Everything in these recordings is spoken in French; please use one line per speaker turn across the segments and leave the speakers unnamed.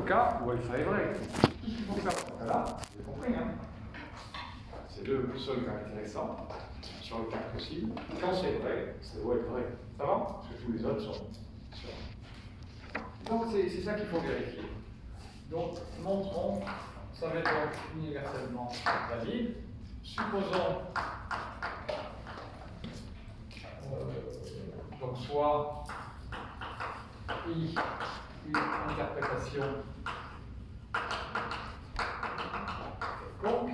cas où alpha est vrai. Tout ce qu'il faut faire dans ce cas-là, vous avez compris, hein? C'est le seul cas intéressant sur le cas possible. Quand c'est vrai, ça doit être vrai. Ça va? Parce que tous les autres sont sûrs. Donc c'est ça qu'il faut vérifier. Donc montrons, ça va être donc universellement valide. Supposons donc soit I une interprétation quelconque.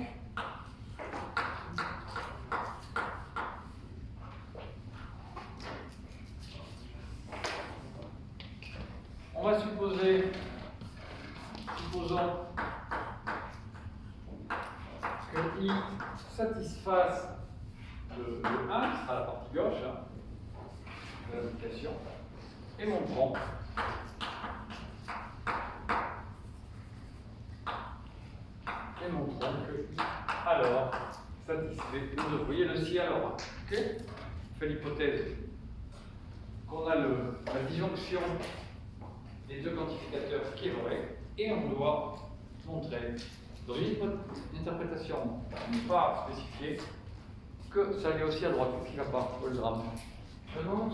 On va supposons que I satisfasse le 1, qui sera la partie gauche de l'application, et montrons que I alors satisfait. Vous voyez le si alors. Ok? On fait l'hypothèse qu'on a la disjonction des deux quantificateurs qui est vraie, et on doit montrer dans une interprétation pas spécifiée que ça allait aussi à droite, qui ne va pas, pour le drame.
Non,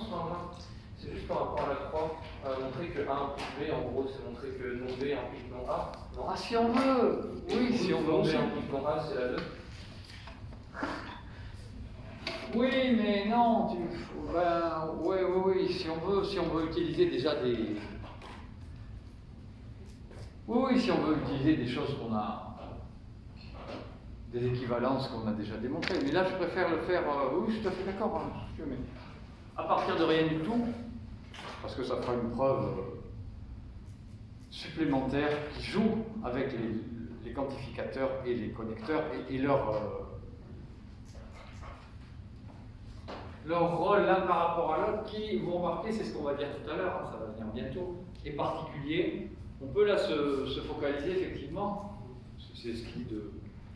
c'est juste par rapport à la 3, montrer que A implique B, en gros, c'est montrer que non B implique non A. Non.
Ah, si on veut! Oui, si on veut
non
aussi.
B implique non A, c'est la 2.
Oui, mais non, oui, si on veut utiliser déjà des... Oui, si on veut utiliser des choses qu'on a... des équivalences qu'on a déjà démontrées. Mais là, je préfère le faire... oui, je suis tout à fait d'accord, hein, mais à partir de rien du tout, parce que ça fera une preuve supplémentaire qui joue avec les quantificateurs et les connecteurs et leur rôle l'un par rapport à l'autre, qui, vous remarquez, c'est ce qu'on va dire tout à l'heure, hein, ça va venir bientôt, est particulier. On peut là se focaliser effectivement, c'est ce qu'il dit de...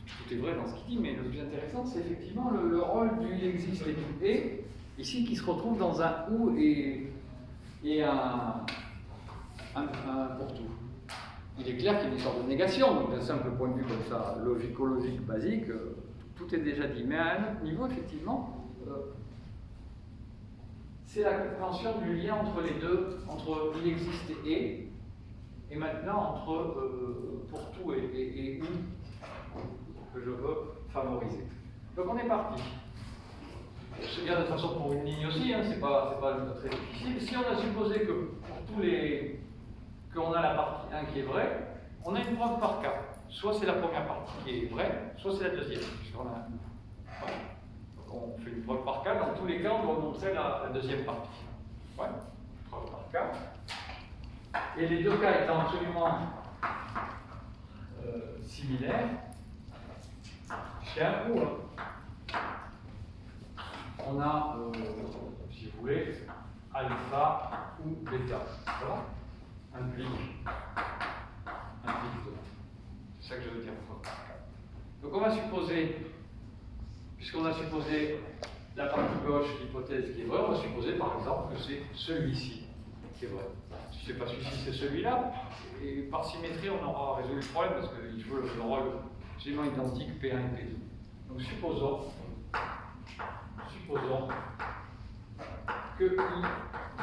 Tout est vrai dans ce qu'il dit, mais le plus intéressant, c'est effectivement le rôle du il existe et du et, ici qui se retrouve dans un ou et un pour tout. Il est clair qu'il y a une sorte de négation, donc d'un simple point de vue comme ça, logico-logique basique, tout est déjà dit. Mais à un autre niveau, effectivement, c'est la compréhension du lien entre les deux, entre il existe et maintenant entre pour tout et où que je veux favoriser. Donc on est parti. C'est bien de toute façon pour une ligne aussi, hein, c'est pas très difficile. Si on a supposé que pour tous les qu'on a la partie 1 qui est vraie, on a une preuve par cas. Soit c'est la première partie qui est vraie, soit c'est la deuxième. Puisqu'on a... voilà. Donc on fait une preuve par cas. Dans tous les cas, on doit montrer la deuxième partie. Ouais. Preuve par cas. Et les deux cas étant absolument similaires, c'est un ou on a, si vous voulez, alpha ou bêta. Voilà. Implique 2. C'est ça que je veux dire. Donc on va supposer, puisqu'on a supposé la partie gauche, l'hypothèse qui est vraie, on va supposer par exemple que c'est celui-ci qui est vrai. Si ce n'est pas celui-ci, c'est celui-là. Et par symétrie, on aura résolu le problème parce qu'il joue le rôle absolument identique P1 et P2. Donc supposons que I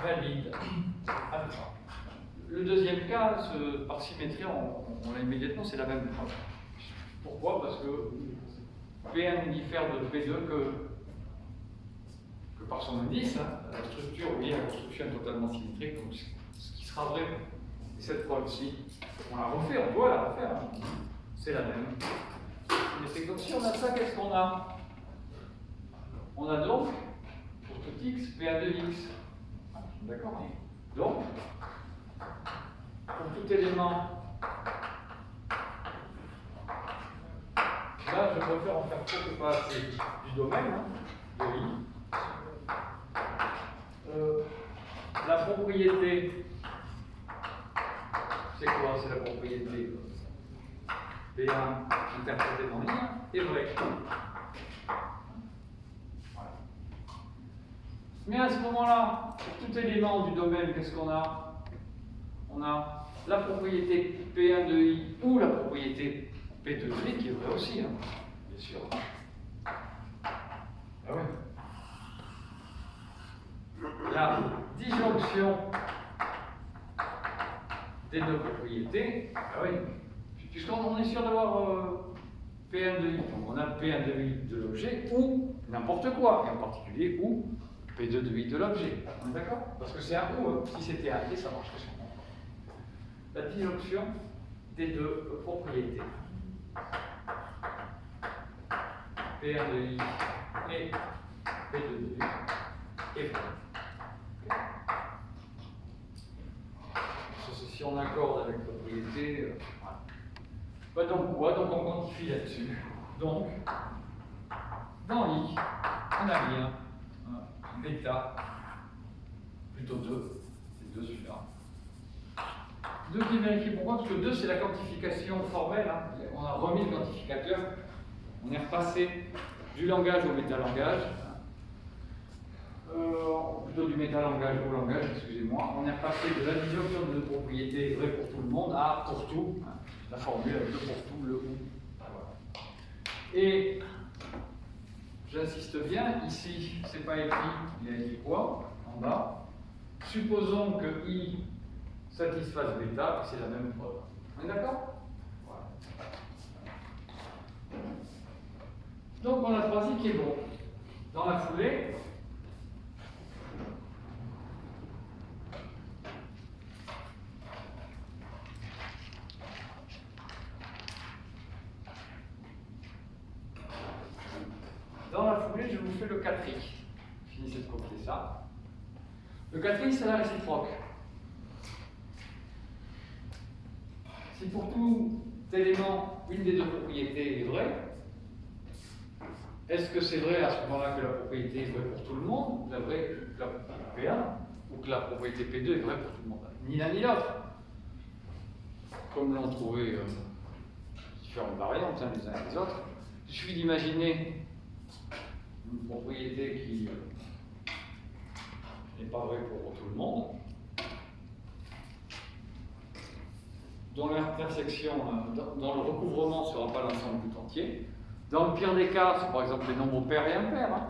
valide alpha. Le deuxième cas, par symétrie, on l'a immédiatement, c'est la même preuve. Pourquoi? Parce que P1 ne diffère de P2 que par son indice. Hein. La structure, vous voyez, la construction est totalement symétrique, donc ce qui sera vrai. Et cette preuve-ci, on la refait, on doit la refaire. Hein. C'est la même. Mais donc si on a ça, qu'est-ce qu'on a? On a donc, pour tout x, P1 de x. D'accord? Donc, pour tout élément, là je préfère en faire trop que pas assez du domaine de I. La propriété, c'est quoi? C'est la propriété P1 interprété dans I est vrai. Voilà. Mais à ce moment-là, pour tout élément du domaine, qu'est-ce qu'on a? On a la propriété P1 de I ou la propriété P2 de I, qui est vraie aussi, hein, bien sûr. Ah ouais. La disjonction des deux propriétés, ah oui, puisqu'on est sûr d'avoir P1 de I, donc on a P1 de I de l'objet ou n'importe quoi, et en particulier ou P2 de I de l'objet. On est d'accord? Parce que c'est un ou, si c'était un et, ça marcherait sur moi. La disjonction des deux propriétés P1 de I et P2 de I est vraie. Si on accorde avec propriété, voilà. Bah donc quoi? Donc on quantifie là-dessus. Donc, dans I, on a bien bêta, plutôt 2, c'est 2 celui-là. 2 qui vérifie pourquoi? Parce que 2 c'est la quantification formelle, hein. On a remis le quantificateur, on est repassé du langage au métalangage. Plutôt du métalangage au langage, excusez-moi, on est repassé de la disjonction de deux propriétés vraies pour tout le monde à pour tout, hein, la formule avec le pour tout, le ou. Voilà. Et j'insiste bien, ici, c'est pas écrit, il y a écrit quoi en bas. Supposons que I satisfasse bêta, et c'est la même preuve. On est d'accord? Voilà. Donc on a 3i qui est bon. Dans la foulée, je vous fais le 4i. Finissez de copier ça. Le 4i, c'est la réciproque. Si pour tout élément, une des deux propriétés est vraie, est-ce que c'est vrai à ce moment-là que la propriété est vraie pour tout le monde, la propriété P1, ou que la propriété P2 est vraie pour tout le monde? Ni l'un ni l'autre. Comme l'ont trouvé différentes variantes, hein, les uns et les autres. Il suffit d'imaginer une propriété qui n'est pas vraie pour tout le monde, dont l'intersection, dans le recouvrement ne sera pas l'ensemble tout entier. Dans le pire des cas, c'est par exemple les nombres pairs et impairs. Hein.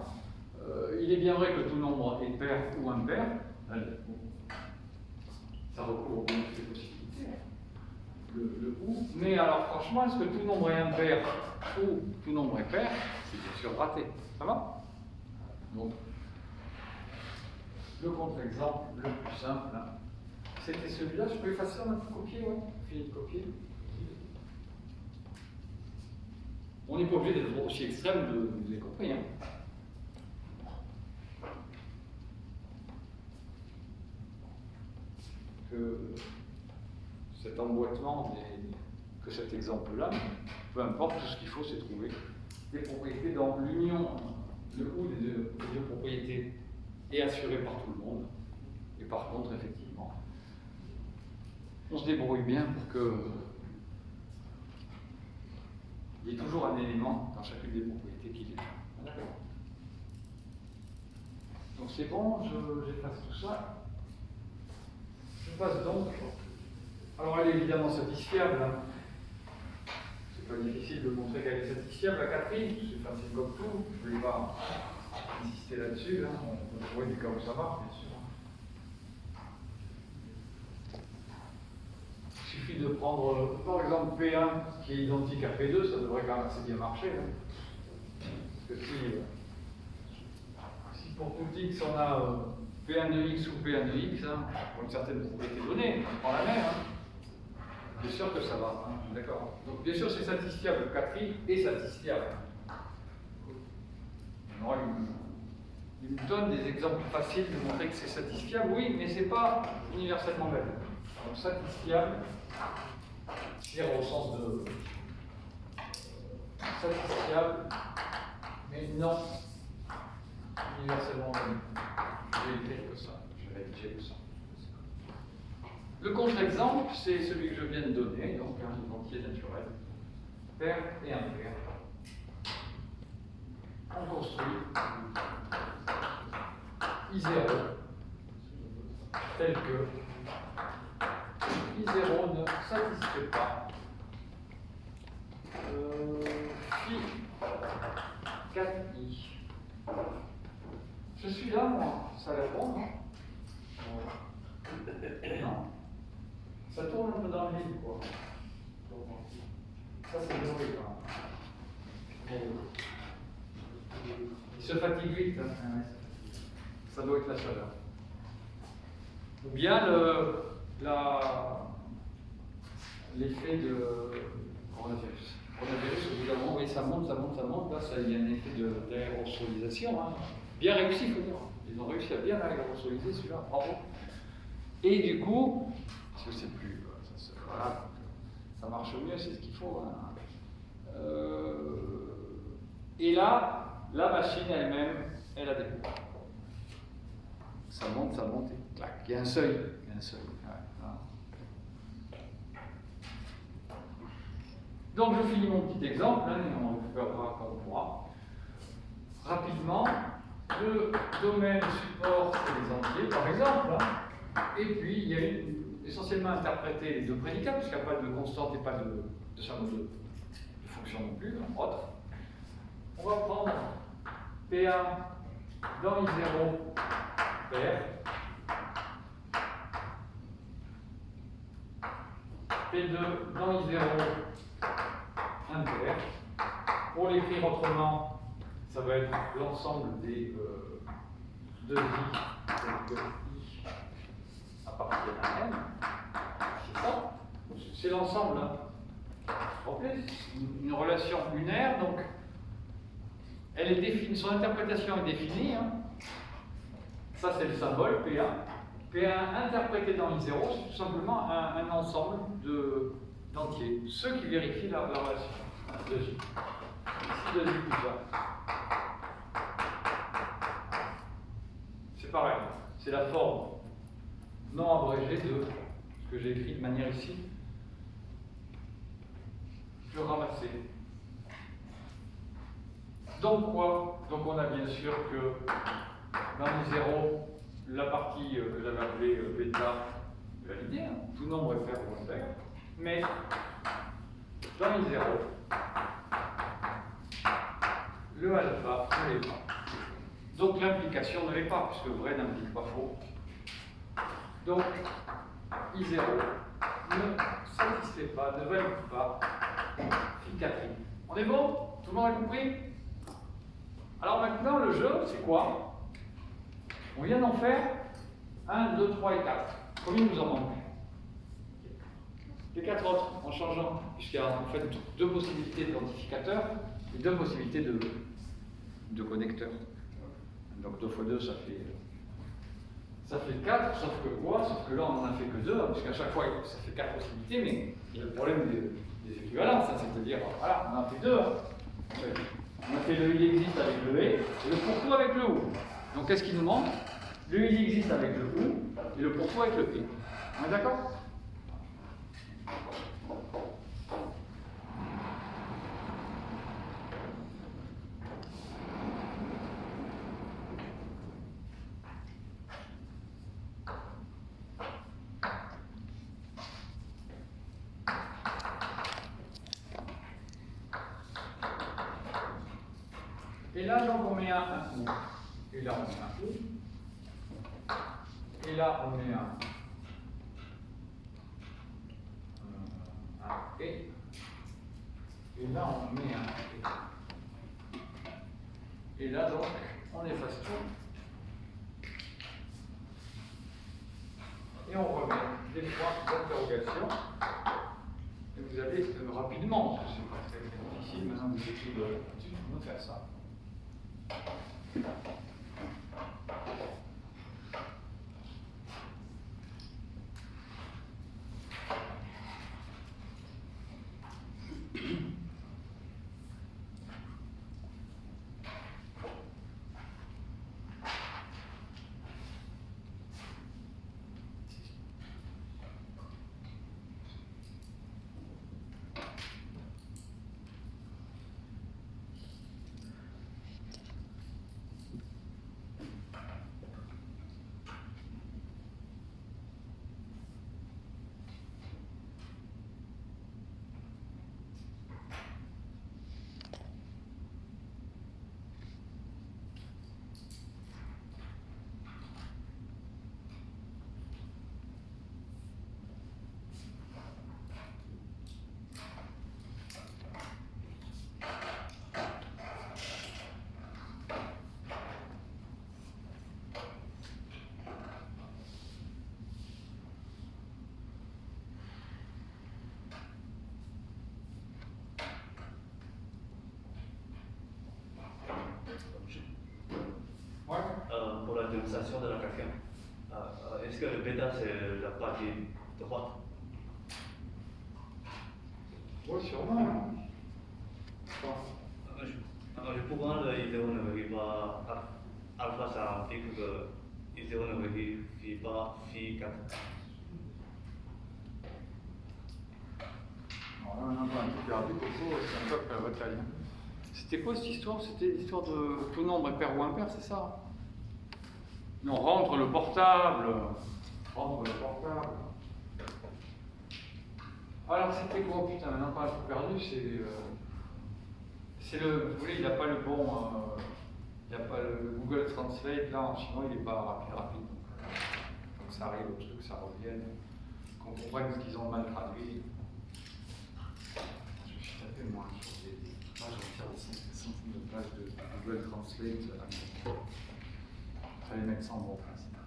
Il est bien vrai que tout nombre est pair ou impair. Ça recouvre bien toutes les possibilités. Le ou. Mais alors franchement, est-ce que tout nombre est impair ou tout nombre est pair? C'est bien sûr raté. Ça va? Donc, le contre-exemple le plus simple, hein, c'était celui-là. Je peux effacer, on a tout copié, ouais. Fini de copier. On n'est pas obligé d'être aussi extrême, vous avez compris. Hein. Que cet emboîtement, que cet exemple-là, peu importe, tout ce qu'il faut, c'est trouver des propriétés dans l'union, le ou des deux propriétés est assuré par tout le monde. Et par contre, effectivement, on se débrouille bien pour que il y ait toujours un élément dans chacune des propriétés qui est. D'accord. Donc c'est bon, j'efface tout ça. Je passe donc. Alors elle est évidemment satisfiable. Hein. C'est pas difficile de montrer qu'elle est satisfiable, la quatrième, c'est facile comme tout, je ne vais pas insister là-dessus, hein. On peut trouver des cas où ça marche, bien sûr. Il suffit de prendre, par exemple, P1 qui est identique à P2, ça devrait quand même assez bien marcher. Hein. Parce que si pour tout x on a P1 de x ou P1 de x, hein, pour une certaine propriété donnée, on prend la même. Hein. Bien sûr que ça va, hein, d'accord. Donc bien sûr c'est satisfiable, le 4i est satisfiable. Alors, il me donne des exemples faciles de montrer que c'est satisfiable, oui, mais c'est pas universellement vrai. Donc satisfiable, dire au sens de satisfiable, mais non universellement vrai. Je vais écrire que ça, je vais rédiger que ça. Le contre-exemple, c'est celui que je viens de donner, donc un entier naturel, pair et impair. On construit I0 tel que I0 ne satisfait pas phi 4i. Je suis là, moi. Ça répond, non? Non. Ça tourne un peu dans le vide, quoi. Ça, c'est mauvais, quand même. Il se fatigue vite, hein. Ça doit être la chaleur. Ou bien l'effet de coronavirus. Coronavirus, au bout d'un moment, oui, ça monte. Là, il y a un effet d'aérosolisation. Hein. Bien réussi, il faut dire. Ils ont réussi à bien aérosoliser celui-là. Bravo. Et du coup, parce que c'est plus. Voilà, ça marche mieux, c'est ce qu'il faut. Hein. Et là, la machine elle-même, elle a des pouvoirs. Ça monte, et clac. Il y a un seuil. Ouais, voilà. Donc je finis mon petit exemple, hein, et on récupérera quand on pourra. Rapidement, le domaine support, c'est les entiers, par exemple. Hein, et puis, il y a essentiellement interpréter les deux prédicats, puisqu'il n'y a pas de constante et pas de fonction non plus, entre autres. On va prendre P1 dans I0 pair, P2 dans I0 impair. Pour l'écrire autrement, ça va être l'ensemble des 2i que i appartiennent à n. C'est ça. C'est l'ensemble. Hein. Une relation lunaire, donc elle est définie, son interprétation est définie. Hein. Ça, c'est le symbole P1. P1 interprété dans I0, c'est tout simplement un ensemble d'entiers. Ceux qui vérifient la relation. 2i. Ici, 2i plus 1. C'est pareil. C'est la forme non abrégée de ce que j'ai écrit de manière ici plus ramassée. Donc quoi? Donc on a bien sûr que dans I0, la partie que j'avais appelée bêta validée, hein, tout nombre est pair ou impair, mais dans I0, le alpha ne l'est pas. Donc l'implication ne l'est pas, puisque vrai n'implique pas faux. Donc I0 ne satisfait pas, ne valide pas phi 4i. On est bon? Tout le monde a compris? Alors maintenant, le jeu, c'est quoi? On vient d'en faire 1, 2, 3 et 4. Combien nous en manque? Les 4 autres, en changeant, puisqu'il y a en fait deux possibilités d'identificateur et deux possibilités de connecteur. Donc 2 fois 2, ça fait 4, sauf que quoi? Sauf que là, on n'en a fait que 2, puisqu'à chaque fois, ça fait 4 possibilités, mais il y a le problème des équivalences, hein, c'est-à-dire, voilà, on en a fait 2. Hein. On a fait le il existe avec le et le pour tout avec le ou. Donc qu'est-ce qui nous manque? Le il existe avec le ou et le pour tout avec le et. On est d'accord? Et là, donc, on met un ou. Et là, on met un ou. Et là, on met un et. Et là, on met un et. Et là, donc, on efface tout. Et on remet des points d'interrogation. Et vous allez rapidement, parce que c'est pas très difficile, maintenant vous écrivez là-dessus, on va faire ça.
de la question. Est-ce que le bêta c'est la partie droite?
Oui, sûrement. Hein.
Je pourrais le I0 ne vérifie pas alpha, ça implique que I0 ne vérifie pas phi 4.
Alors là, on a un peu perdu, c'est un peu la bataille. C'était quoi cette histoire? C'était l'histoire de tout nombre est pair ou impair, c'est ça? Non, rentre le portable. Rentre le portable. Alors c'était quoi? Putain, maintenant qu'on a tout perdu, c'est le. Vous voulez, il n'a pas le bon. Il n'y a pas le Google Translate, là en chinois, il n'est pas rapide. Donc ça arrive au truc, ça revienne. Qu'on comprenne ce qu'ils ont mal traduit. Je suis tapé moi sur des pages entières, des centaines de pages de Google Translate. Fallait mettre ça en bon principe.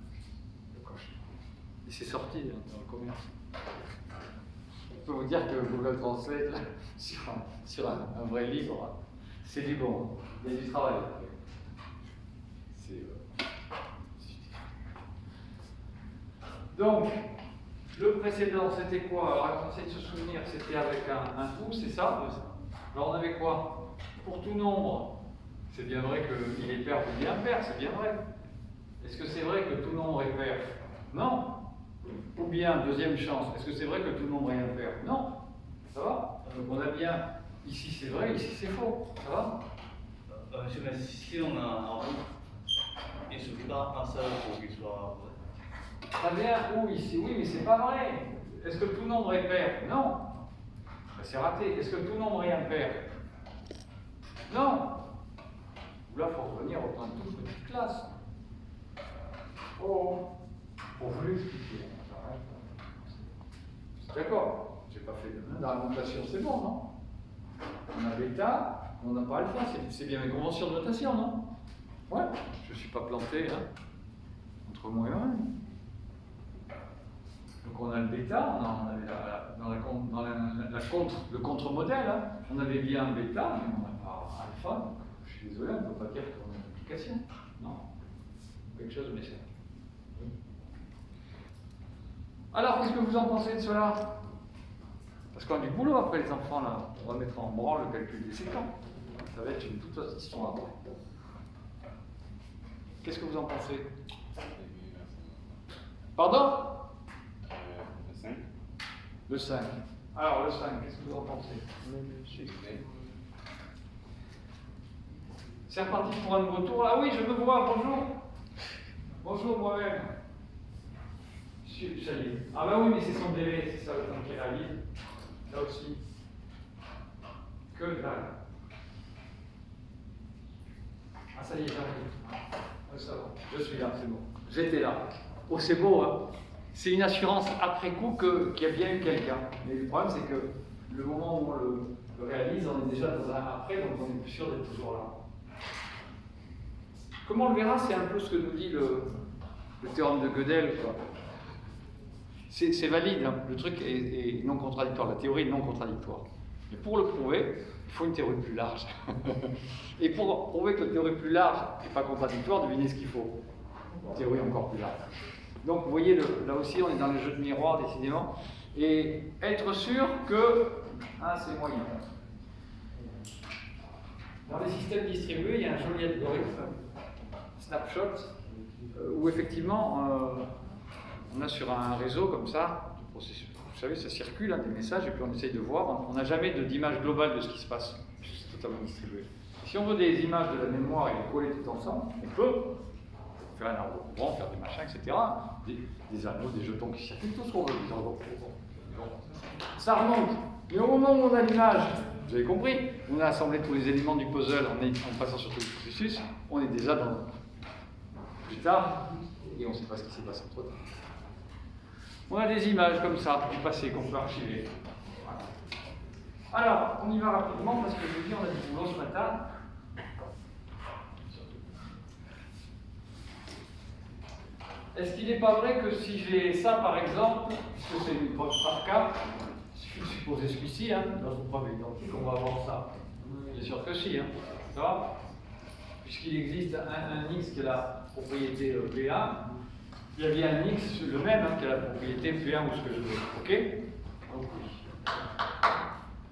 Le cauchemar. Et c'est sorti hein, dans le commerce. Je peux vous dire que Google Translate, là, sur un vrai livre, c'est du bon. Il y a du travail. Donc, le précédent, c'était quoi? Alors, on essaie de se souvenir, c'était avec un ou, c'est ça? Alors, on avait quoi? Pour tout nombre, c'est bien vrai qu'il est pair ou bien impair, c'est bien vrai. Est-ce que c'est vrai que tout nombre est pair? Non. Ou bien, deuxième chance, est-ce que c'est vrai que tout nombre est impair? Non. Ça va? Donc, on a bien, ici c'est vrai, ici c'est faux. Ça va?
Monsieur, mais si on a un roux, il ne suffit pas un seul pour qu'il soit vrai.
Très bien, ou ici, oui, mais c'est pas vrai. Est-ce que tout nombre est pair? Non. C'est raté. Est-ce que tout nombre est impair? Non. Là, il faut revenir au temps de toute petite classe. Oh, pour vous l'expliquer. D'accord, j'ai pas fait de d'argumentation, c'est bon, non? On a bêta, on n'a pas alpha, c'est bien une convention de notation, non? Ouais, je ne suis pas planté, hein, entre moi et moi. Donc on a le bêta, on avait le contre-modèle, hein. On avait bien un bêta, mais on n'a pas alpha, donc je suis désolé, on ne peut pas dire qu'on a une application. Non. Quelque chose, mais c'est. Alors, qu'est-ce que vous en pensez de cela? Parce qu'on a du boulot après les enfants, là. On va mettre en branle le calcul des séquences. Ça va être une toute autre histoire. Qu'est-ce que vous en pensez? Pardon?
Le 5.
Le 5. Alors, le 5, qu'est-ce que vous en pensez? C'est reparti pour un nouveau tour. Ah oui, je me vois, bonjour. Bonjour moi-même. Ça y est. Ah bah oui, mais c'est son délai, c'est ça le temps qu'il réalise. Là aussi. Que dalle. Ah ça y est, j'arrive. Ah, ça va. Je suis là, c'est bon. J'étais là. Oh, c'est beau, hein. C'est une assurance après coup qu'il y a bien eu quelqu'un. Mais le problème, c'est que le moment où on le réalise, on est déjà dans un après, donc on est plus sûr d'être toujours là. Comme on le verra, c'est un peu ce que nous dit le théorème de Gödel, quoi. C'est valide, hein. Le truc est non contradictoire, la théorie est non contradictoire. Mais pour le prouver, il faut une théorie plus large. Et pour prouver que la théorie plus large n'est pas contradictoire, devinez ce qu'il faut. Une théorie encore plus large. Donc vous voyez, là aussi on est dans le jeu de miroir décidément. Et être sûr que... Ah, c'est moyen. Dans les systèmes distribués, il y a un joli algorithme, snapshot, où effectivement... on a sur un réseau comme ça, vous savez, ça circule, hein, des messages, et puis on essaye de voir. On n'a jamais d'image globale de ce qui se passe, c'est totalement distribué. Et si on veut des images de la mémoire et les coller tout ensemble, on peut faire un arbre courant, faire des machins, etc. Des anneaux, des jetons qui circulent, tout ce qu'on veut. Ça remonte. Mais au moment où on a l'image, vous avez compris, on a assemblé tous les éléments du puzzle en passant sur tout le processus, on est déjà dans plus tard, et on ne sait pas ce qui s'est passé entre temps. On a des images comme ça, du passé, qu'on peut archiver. Voilà. Alors, on y va rapidement, parce que je vous dis, on a du boulot ce matin. Est-ce qu'il n'est pas vrai que si j'ai ça, par exemple, puisque c'est une preuve par cas, il suffit de supposer celui-ci, hein, dans une preuve identique, on va avoir ça. Bien sûr que si, hein. Ça va? puisqu'il existe un x qui a la propriété P1, il y a bien un x, le même, qui a la propriété P1 ou ce que je veux. Ok? Donc oui.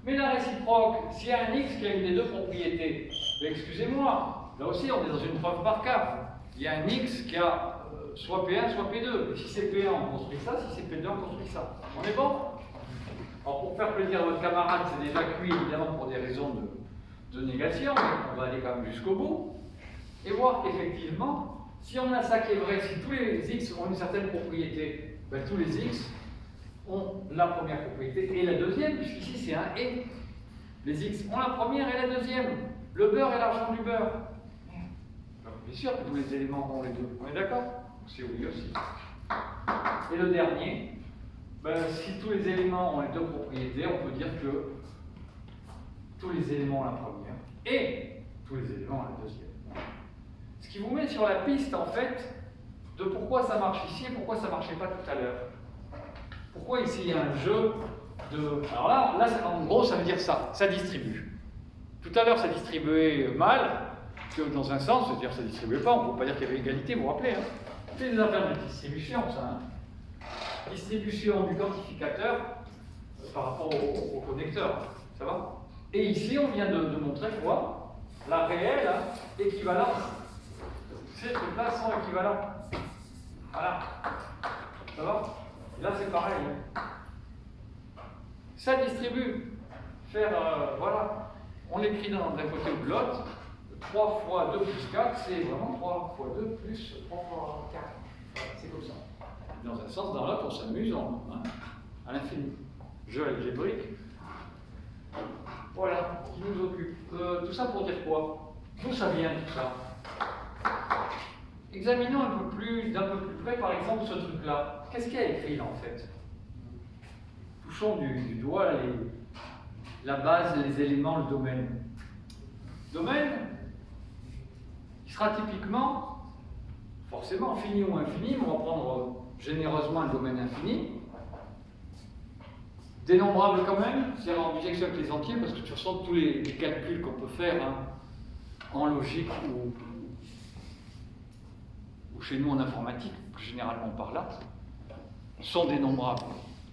Mais la réciproque, s'il y a un x qui a une des deux propriétés, ben, excusez-moi, là aussi on est dans une preuve par cas. Il y a un x qui a soit P1, soit P2. Et si c'est P1, on construit ça, si c'est P2, on construit ça. On est bon? Alors pour faire plaisir à votre camarade, c'est déjà cuit évidemment pour des raisons de négation, mais on va aller quand même jusqu'au bout, et voir qu'effectivement, si on a ça qui est vrai, si tous les x ont une certaine propriété, ben, tous les x ont la première propriété et la deuxième, puisqu'ici c'est un et. Les x ont la première et la deuxième. Le beurre et l'argent du beurre. Alors, bien sûr que tous les éléments ont les deux. On est d'accord? C'est oui aussi. Et le dernier, ben, si tous les éléments ont les deux propriétés, on peut dire que tous les éléments ont la première et tous les éléments ont la deuxième. Ce qui vous met sur la piste, en fait, de pourquoi ça marche ici et pourquoi ça ne marchait pas tout à l'heure. Pourquoi ici il y a un jeu de... Alors là, en gros, ça veut dire ça, ça distribue. Tout à l'heure, ça distribuait mal, que dans un sens, c'est-à-dire ça ne distribuait pas, on ne peut pas dire qu'il y avait égalité, vous vous rappelez, hein. C'est des affaires de distribution, ça. Hein. Distribution du quantificateur par rapport au connecteur, ça va? Et ici, on vient de montrer quoi? La réelle équivalence. Ces trucs-là sont équivalents. Voilà. Ça va? Et là, c'est pareil. Ça distribue. Voilà. On l'écrit d'un côté ou de l'autre. 3 fois 2 plus 4, c'est vraiment 3 fois 2 plus 3 fois 4. C'est comme ça. Dans un sens, dans l'autre, on s'amuse à l'infini. Jeu algébrique. Voilà, qui nous occupe. Tout ça pour dire quoi? D'où ça vient tout ça? Examinons d'un peu plus près, par exemple, ce truc-là. Qu'est-ce qu'il y a écrit là en fait? Touchons du doigt la base, les éléments, le domaine. Domaine, qui sera typiquement, forcément, fini ou infini, mais on va prendre généreusement un domaine infini. Dénombrable quand même, c'est-à-dire en bijection avec les entiers, parce que tu ressens tous les calculs qu'on peut faire en logique ou chez nous en informatique, généralement par là, sont dénombrables.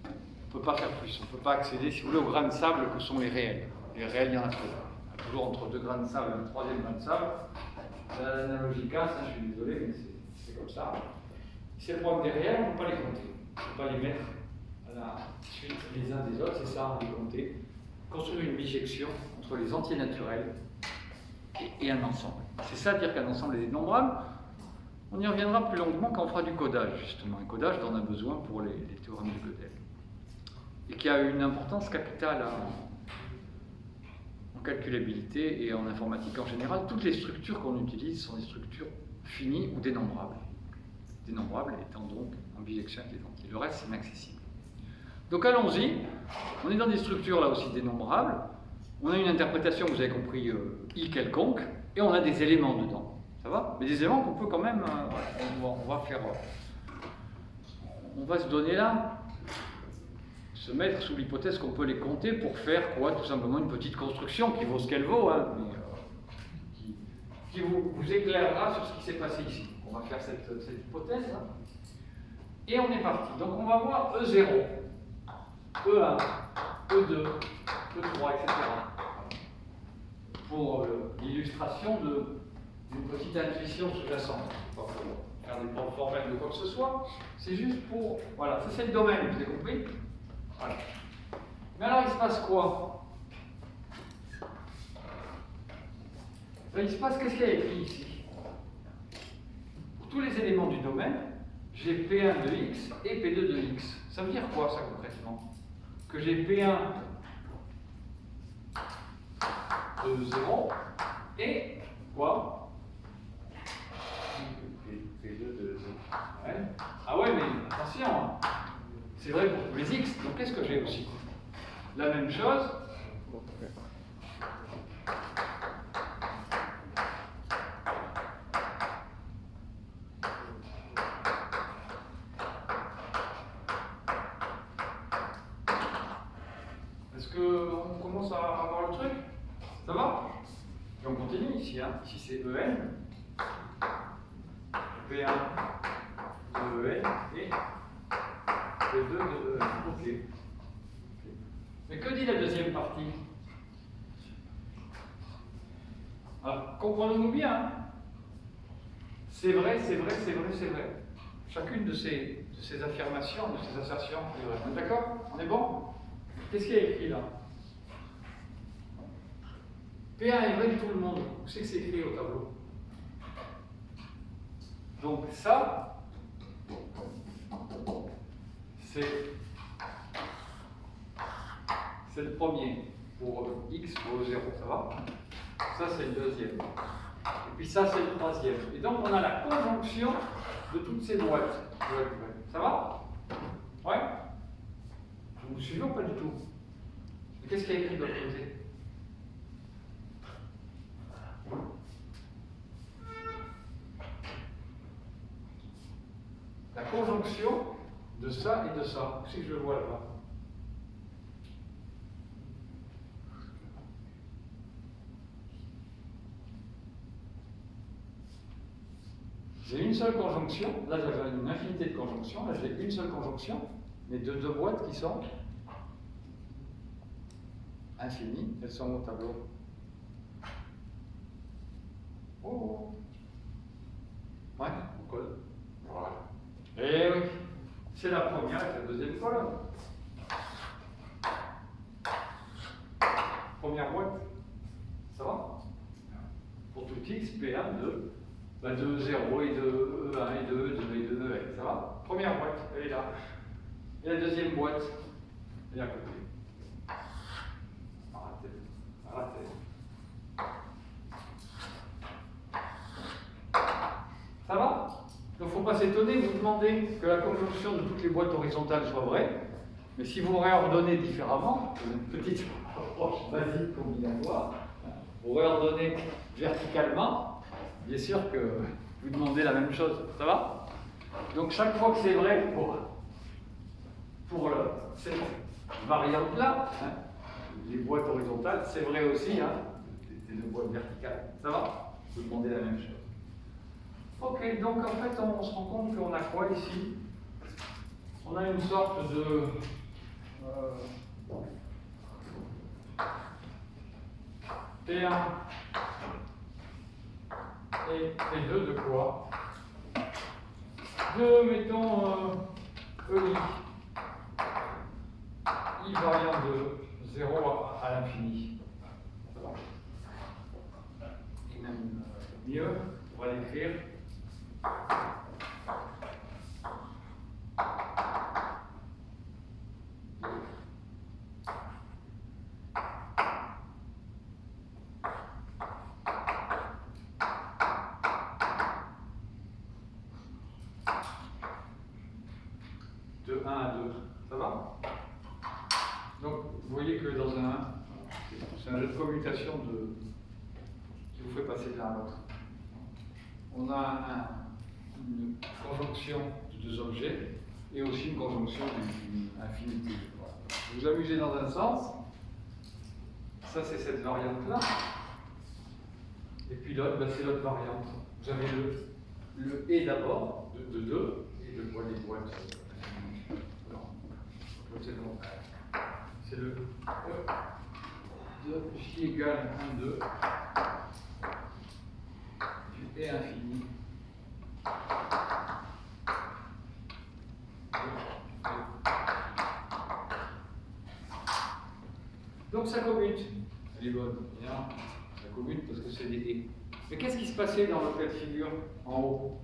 On ne peut pas faire plus, on ne peut pas accéder, si vous voulez, aux grains de sable que sont les réels. Les réels, il y en a trop. Il y a toujours entre 2 grains de sable et un troisième grain de sable. L'analogie casse, je suis désolé, mais c'est comme ça. C'est le problème des réels, on ne peut pas les compter. On ne peut pas les mettre à la suite les uns des autres, c'est ça, on les compter. Construire une bijection entre les entiers naturels et un ensemble. C'est ça dire qu'un ensemble est dénombrable. On y reviendra plus longuement quand on fera du codage, justement. Un codage dont on a besoin pour les théorèmes de Gödel. Et qui a une importance capitale en calculabilité et en informatique en général. Toutes les structures qu'on utilise sont des structures finies ou dénombrables. Dénombrables étant donc en bijection avec les entiers. Le reste, c'est inaccessible. Donc allons-y. On est dans des structures là aussi dénombrables. On a une interprétation, vous avez compris, I quelconque, et on a des éléments dedans. Ça va? Mais des éléments qu'on peut quand même, on va se donner là, se mettre sous l'hypothèse qu'on peut les compter pour faire quoi? Tout simplement une petite construction qui vaut ce qu'elle vaut, hein, mais, qui vous éclairera sur ce qui s'est passé ici. On va faire cette hypothèse, hein. Et on est parti. Donc on va voir E0, E1, E2, E3, etc. Pour l'illustration d'une petite intuition sous-jacente. Pas pour faire des plans formels de quoi que ce soit, c'est juste pour... Voilà, ça c'est le domaine, vous avez compris? Voilà. Mais alors il se passe quoi? Ben, il se passe, qu'est-ce qu'il y a écrit ici? Pour tous les éléments du domaine, j'ai P1 de x et P2 de x. Ça veut dire quoi ça concrètement? Que j'ai P1 de 0 et quoi?
P2 de 0.
Ouais. Ah ouais, mais attention, hein. C'est vrai pour tous les x, donc qu'est-ce que j'ai aussi? La même chose. Est-ce qu'on commence à avoir le truc? Ça va? Et on continue ici, hein. Ici c'est EN, P1 de EN et P2 de EN. Ok. Mais que dit la deuxième partie? Alors, comprenons-nous bien. Hein. C'est vrai, c'est vrai, c'est vrai, c'est vrai. Chacune de ces affirmations, de ces assertions est vraie. On est d'accord? On est bon? Qu'est-ce qu'il y a écrit là? P1 est vrai de tout le monde. Où c'est que c'est écrit au tableau? Donc ça, c'est le premier. Pour x vaut 0, ça va? Ça, c'est le deuxième. Et puis ça, c'est le troisième. Et donc, on a la conjonction de toutes ces boîtes. Ça va? Ouais? Vous me suivez ou pas du tout? Mais qu'est-ce qu'il y a écrit de l'autre côté? La conjonction de ça et de ça. Où c'est que je le vois là-bas? J'ai une seule conjonction, là j'avais une infinité de conjonctions, là j'ai une seule conjonction, mais de deux boîtes qui sont infinies, elles sont au tableau. Oh. Ouais, on code. Voilà. Et oui, c'est la première et la deuxième colonne. Première boîte, ça va? Pour tout x, P1 de 0 et de E1 et de E2 et de E, ça va? Première boîte, elle est là. Et la deuxième boîte, elle est à côté. Arrêtez. Ça va? Donc il ne faut pas s'étonner, vous demandez que la conjonction de toutes les boîtes horizontales soit vraie, mais si vous réordonnez différemment, une petite approche basique combinatoire, vous réordonnez verticalement, bien sûr que vous demandez la même chose. Ça va? Donc chaque fois que c'est vrai pour cette variante-là, hein, les boîtes horizontales, c'est vrai aussi, hein, des deux boîtes verticales. Ça va? Vous demandez la même chose. Ok, donc en fait, on se rend compte qu'on a quoi ici? On a une sorte de... P1 et P2 de quoi? De, mettons, EI. I variant de 0 à l'infini. Et même mieux, on va l'écrire. De 1 à 2, ça va? Donc, vous voyez que dans c'est un jeu de commutation qui vous fait passer de l'un à l'autre. On a une conjonction de deux objets et aussi une conjonction d'une infinité. Vous vous amusez dans un sens, ça c'est cette variante-là, et puis l'autre, ben, c'est l'autre variante. Vous avez le et d'abord, de 2, et le boîte des boîtes. C'est le E de J égale 1, 2 du E infini. Donc ça commute. Elle est bonne. Bien. Ça commute parce que c'est des et. Mais qu'est-ce qui se passait dans le cas de figure en haut,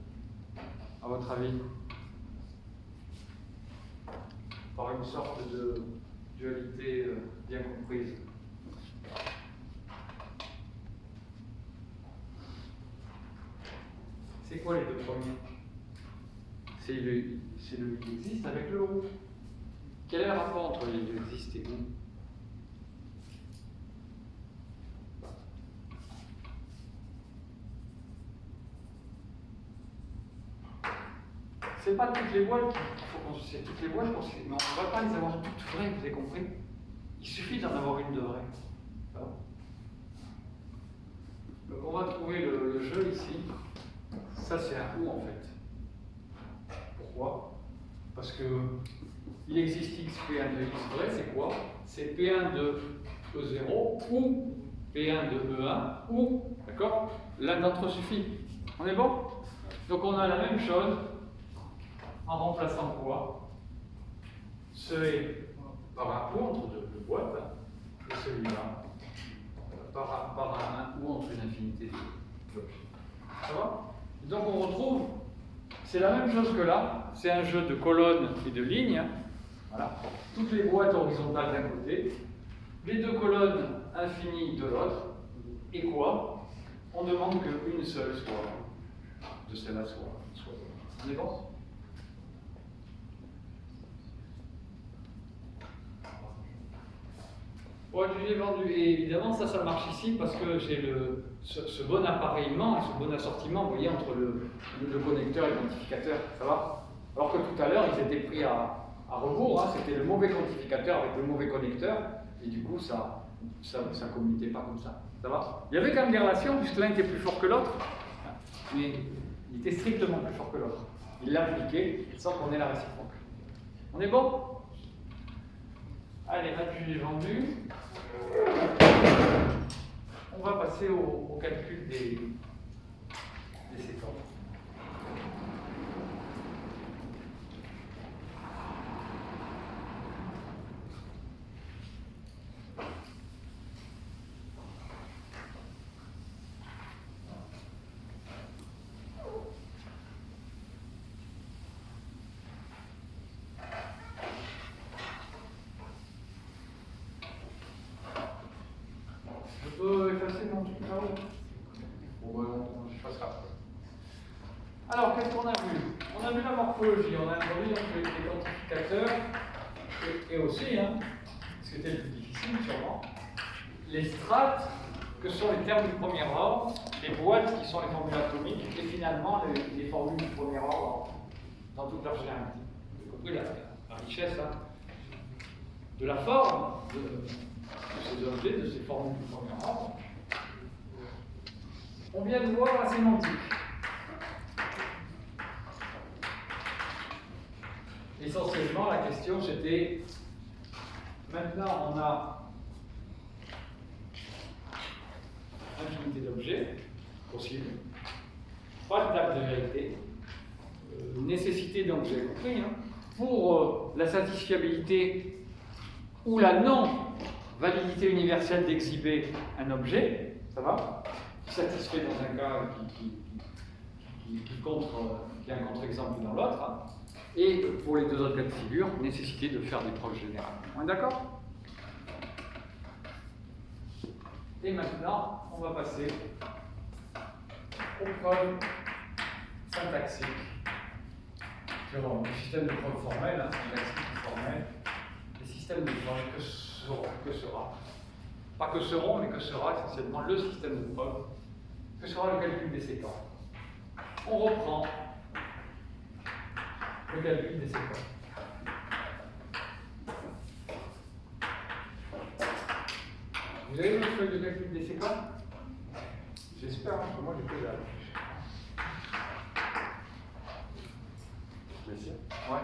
à votre avis? Par une sorte de dualité bien comprise. C'est quoi les deux premiers? C'est le il existe avec le ou. Quel est le rapport entre les deux existe et ou? C'est pas toutes les boîtes qu'il faut consulter, toutes les boîtes, mais on ne va pas les avoir toutes vraies, vous avez compris? Il suffit d'en avoir une de vraie. ici, ça c'est un ou en fait. Pourquoi? Parce que il existe x P1 de x vrai, c'est quoi? C'est P1 de E0 ou P1 de E1 ou, d'accord? L'un d'entre eux suffit. On est bon? Donc on a la même chose en remplaçant quoi? Ce est par un ou entre deux boîtes, et celui-là par un ou entre une infinité d'objets. Ça va? Donc on retrouve, c'est la même chose que là, c'est un jeu de colonnes et de lignes. Voilà. Toutes les boîtes horizontales d'un côté, les deux colonnes infinies de l'autre, et quoi? On demande qu'une seule soit, de celle-là soit. On est bon? Bon, je l'ai vendu, et évidemment ça marche ici parce que j'ai ce bon appareillement et ce bon assortiment, vous voyez, entre le connecteur et l'identificateur, ça va? Alors que tout à l'heure, ils étaient pris à rebours, hein, c'était le mauvais quantificateur avec le mauvais connecteur, et du coup, ça communiquait pas comme ça. Ça va? Il y avait quand même des relations, puisque l'un était plus fort que l'autre, mais il était strictement plus fort que l'autre. Il l'appliquait sans qu'on ait la réciproque. On est bon? Allez, maintenant je l'ai vendu. On va passer au calcul des séquences. Je peux effacer mon truc là-haut? Bon, ben, j'effacerai après. Alors, qu'est-ce qu'on a vu? On a vu la morphologie, on a introduit les quantificateurs et aussi, hein, ce qui était le plus difficile sûrement, les strates, que sont les termes du premier ordre, les boîtes qui sont les formules atomiques et finalement les formules du premier ordre dans toute leur généralité. Vous avez compris la richesse hein, de la forme de ces objets, de ces formules du premier ordre. On vient de voir la sémantique. Essentiellement, la question c'était, maintenant on a infinité d'objets possibles, pas de date de vérité, nécessité donc, vous avez compris, hein, pour la satisfiabilité ou la non-validité universelle d'exhiber un objet, ça va, satisfait dans un cas qui est un contre-exemple dans l'autre, hein, et pour les deux autres cas de figure, nécessité de faire des preuves générales. On est d'accord? Et maintenant, on va passer aux preuves syntaxiques. Sur le système de preuves formelles, hein, syntaxiques ou formelles, les systèmes de preuves que sera. Pas que seront, mais que sera essentiellement le système de preuves, que sera le calcul des séquences. On reprend le calcul des séquences. Vous avez votre feuille de calcul des séquences? J'espère, hein, que moi j'ai que dalle.
Monsieur,
Ouais.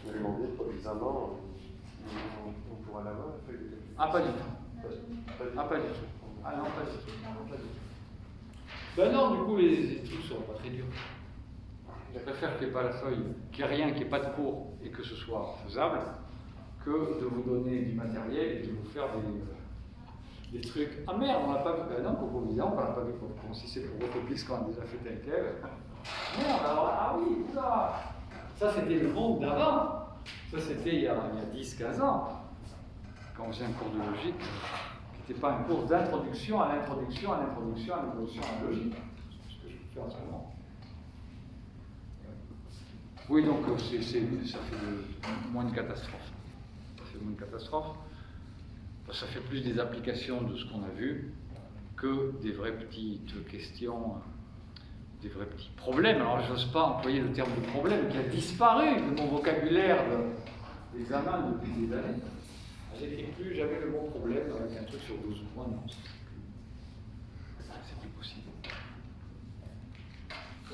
je me demandais pour l'examen, on pourra l'avoir la feuille de calcul.
Ah, pas du tout. Ah, pas du tout. Ah non, pas du tout. Pas du tout. Ben non, du coup, les trucs seront pas très durs. Je préfère qu'il n'y ait pas la feuille, qu'il n'y ait rien, qu'il n'y ait pas de cours et que ce soit faisable, que de vous donner du matériel et de vous faire des trucs. Ah merde, on l'a pas vu. Ben non, pour Provision, on l'a pas vu. Bon, si c'est pour recopier ce qu'on a déjà fait avec elle. Merde, alors, ah oui, oula. Ça, c'était le monde d'avant. Ça, c'était il y a 10-15 ans. Quand on faisait un cours de logique, qui n'était pas un cours d'introduction à l'introduction, à l'introduction, à l'introduction à la logique. C'est ce que je fais en ce moment. Oui, donc ça fait moins de catastrophes. Ça fait moins de catastrophes. Ça fait plus des applications de ce qu'on a vu que des vraies petites questions, des vrais petits problèmes. Alors, je n'ose pas employer le terme de problème qui a disparu de mon vocabulaire d'examen depuis des années. J'écris plus jamais le mot problème avec un truc sur 12 points, non. C'est plus possible.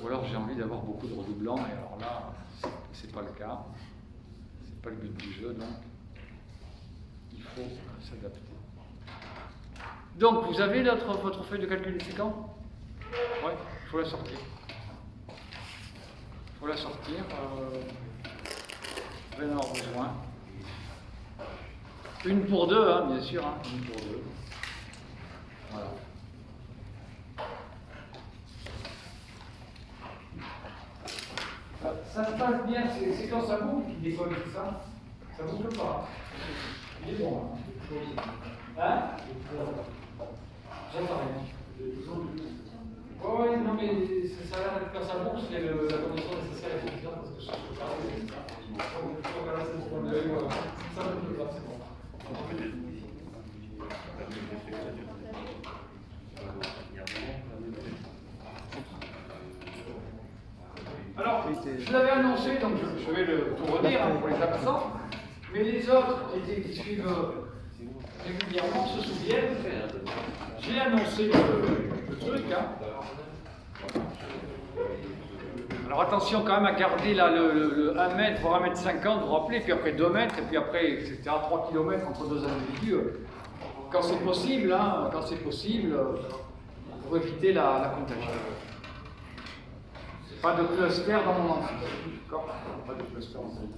Ou alors j'ai envie d'avoir beaucoup de redoublants, et alors là, c'est pas le cas. C'est pas le but du jeu, donc il faut s'adapter. Donc, vous avez votre feuille de calcul des séquences? Ouais, il faut la sortir. Il faut la sortir. Je vais en avoir besoin. Une pour deux, hein, bien sûr. Hein, une pour deux. Voilà. Ça se passe bien, c'est quand ça bouge qu'il décolle tout ça. Ça bouge pas. Il est bon. Hein, j'entends rien. Ouais, non, mais ça a l'air d'être quand ça bouge, c'est la condition nécessaire et suffisante parce que je peux pas regarder. Ça ne peut pas, c'est bon. Alors, je l'avais annoncé, donc je vais le tout redire hein, pour les absents, mais les autres qui suivent régulièrement se souviennent, j'ai annoncé le truc. Hein. Alors attention quand même à garder là, le 1 mètre, voire 1 mètre 50, vous vous rappelez, puis après 2 mètres, et puis après, etc., 3 km entre deux individus, quand c'est possible, hein, pour éviter la contagion. Pas de cluster dans mon amphi. D'accord ? Pas de cluster dans mon amphi.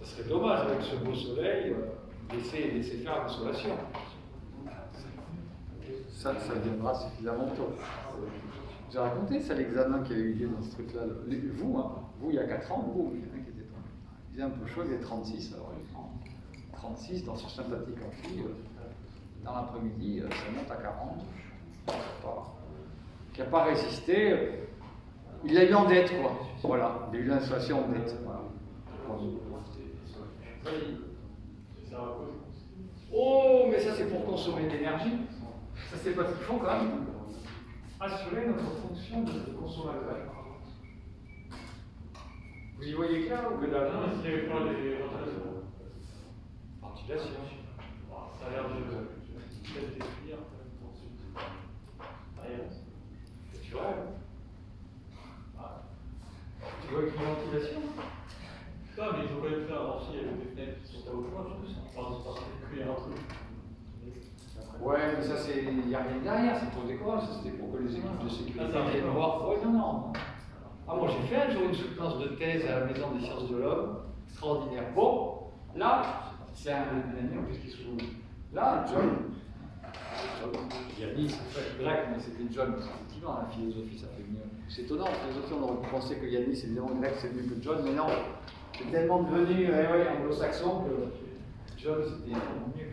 Ça serait dommage avec ce beau soleil, laisser faire l'insolation. Ça viendra suffisamment tôt. J'ai raconté ça l'examen qui avait eu lieu dans ce truc-là. Vous, hein, vous, il y a 4 ans, vous, il y en a qui étaient tombés. Il faisait un peu chaud, il y avait 36. Alors, 36 dans ce sympathique amphi, dans l'après-midi, ça monte à 40. Qui n'a pas résisté, il l'a eu en dette, quoi. Voilà, il a eu l'inflation en dette. Voilà. Oh, mais ça c'est pour consommer de l'énergie. Ça c'est parce qu'il faut quand même assurer notre fonction de consommateur. Vous y voyez clair ou que dalle?
Non, s'il n'y avait pas les ventilations.
Ventilation.
Ça a l'air de peut-être définir ensuite.
Tu vois? Tu vois avec une ventilation?
Non, mais il faut quand même faire un amphi avec des fenêtres qui sont à haut point, je pense. Parce qu'il y a un truc.
Ouais, mais ça c'est. Il n'y a rien derrière, c'est pour décorer, ça c'était pour que les équipes de sécurité viennent voir. Ouais, non. Ah, moi j'ai fait un jour une soutenance de thèse à la Maison des sciences de l'homme, extraordinaire. Bon, là, c'est un ami en plus qui se joue. Là, John, Yannis, c'est fait grec, mais c'était John, parce qu'effectivement, la philosophie ça fait mieux. C'est étonnant, en philosophie on aurait pu penser que Yannis, évidemment, grec c'est mieux que John, mais non, c'est tellement devenu anglo-saxon que John c'était mieux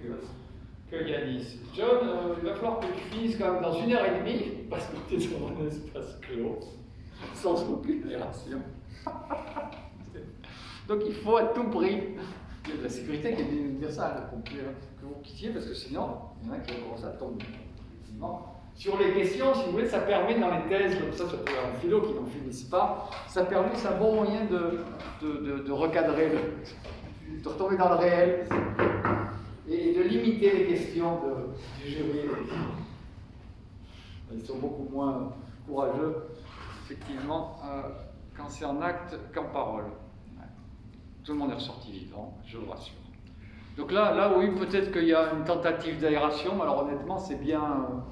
que Yannis. John, il va falloir que tu finisses quand même dans 1h30, parce que tu es dans un espace clos, sans aucune aération. Donc il faut à tout prix. Il y a de la sécurité qui est venue nous dire ça, que vous quittiez, parce que sinon, il y en a qui vont commencer à tomber. Sur les questions, si vous voulez, ça permet dans les thèses, comme ça, surtout en philo qui n'en finissent pas, ça permet, c'est un bon moyen de recadrer, de retomber dans le réel et de limiter les questions du jury. Ils sont beaucoup moins courageux, effectivement, quand c'est en acte qu'en parole. Tout le monde est ressorti vivant, je vous rassure. Donc là oui, peut-être qu'il y a une tentative d'aération, alors honnêtement, c'est bien,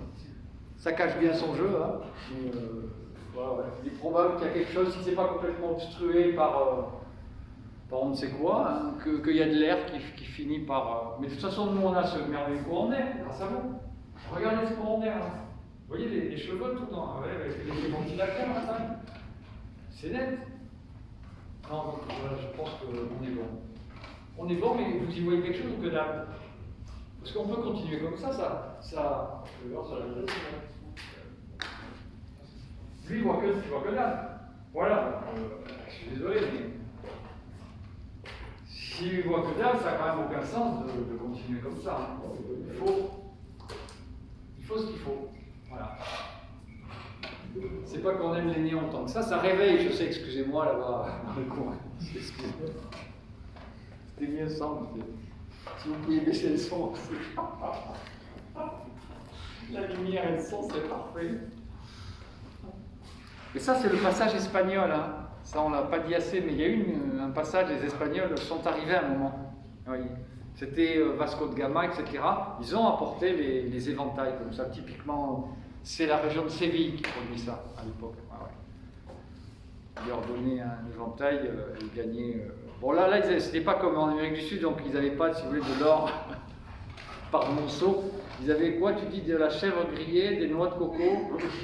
ça cache bien son jeu. Hein. Mais, voilà, ouais. Il est probable qu'il y a quelque chose, si ce n'est pas complètement obstrué par on ne sait quoi, hein, qu'il y a de l'air qui finit par... Mais de toute façon, nous, on a ce merveilleux courant d'air, grâce à vous. Regardez ce courant d'air, là. Vous voyez les cheveux tout le temps, avec les ventilateurs, là, c'est net. Non, donc je pense qu'on est bon. On est bon, mais vous y voyez quelque chose ou que dalle? Parce qu'on peut continuer comme ça. Lui, il voit que dalle. Voilà. Je suis désolé, mais s'il voit que dalle, ça n'a quand même aucun sens de continuer comme ça. Hein. Il faut ce qu'il faut. Voilà. C'est pas qu'on aime les néons tant que ça réveille, je sais, excusez-moi là-bas dans le coin. C'était mieux sans, si vous pouviez baisser le son aussi. La lumière et le son, c'est parfait. Et ça, c'est le passage espagnol. Hein. Ça, on l'a pas dit assez, mais il y a eu un passage, les Espagnols sont arrivés à un moment. Oui. C'était Vasco de Gama, etc. Ils ont apporté les éventails comme ça. Typiquement, c'est la région de Séville qui produit ça à l'époque. Ah ouais. Ils leur donnaient un éventail, ils gagnaient. Bon, là c'était pas comme en Amérique du Sud, donc ils n'avaient pas, si vous voulez, de l'or par monceau. Ils avaient quoi? Tu dis de la chèvre grillée, des noix de coco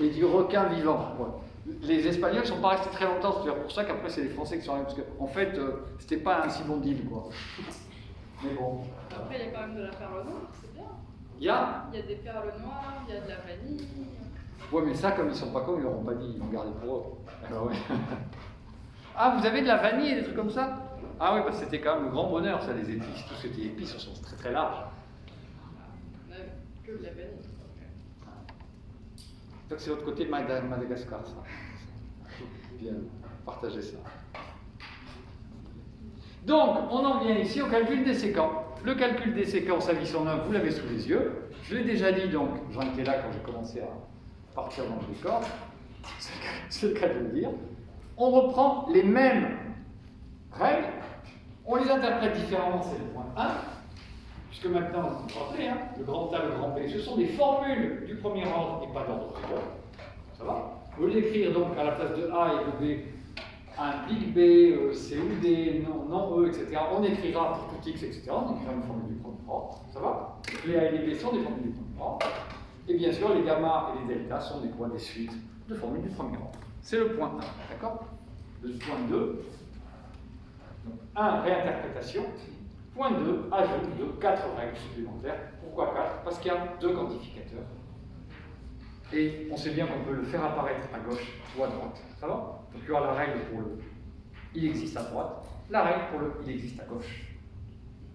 et du requin vivant. Ouais. Les Espagnols ne sont pas restés très longtemps, c'est pour ça qu'après c'est les Français qui sont arrivés, parce qu'en fait, c'était pas un si bon deal, quoi. Mais bon.
Après, il y a quand même de la perle noire, c'est bien.
Il y a
des perles noires, il y a de la vanille.
Ouais, mais ça, comme ils sont pas cons, ils l'auront pas dit, ils l'ont gardé pour eux. Alors, ouais. Ah, vous avez de la vanille et des trucs comme ça? Ah oui, parce que c'était quand même le grand bonheur, ça, les épices. Tout ce qui était épices sont très très larges.
Que de la vanille.
Donc c'est l'autre côté de Madagascar, ça. Bien, partagez ça. Donc, on en vient ici au calcul des séquents. Le calcul des séquents, sa vie son œuvre, vous l'avez sous les yeux. Je l'ai déjà dit, donc, j'en étais là quand j'ai commencé à partir dans le décor. C'est le cas de le dire. On reprend les mêmes règles, on les interprète différemment, c'est le point 1. Puisque maintenant, vous vous rappelez, hein, le grand A, le grand B, ce sont des formules du premier ordre et pas d'ordre second. Ça va? Au lieu d'écrire donc à la place de A et de B, implique B, C ou D, non E, etc. On écrira pour tout X, etc. On écrira une formule du premier ordre. Ça va? Les A et les B sont des formules du premier ordre. Et bien sûr, les gamma et les delta sont des quoi? Des suites de formules du premier ordre. C'est le point 1, d'accord? Le point 2. Donc, 1, réinterprétation. Point 2, ajout de 4 règles supplémentaires. Pourquoi 4? Parce qu'il y a 2 quantificateurs. Et on sait bien qu'on peut le faire apparaître à gauche ou à droite. Ça va? Donc il y aura la règle pour le il existe à droite, la règle pour le il existe à gauche.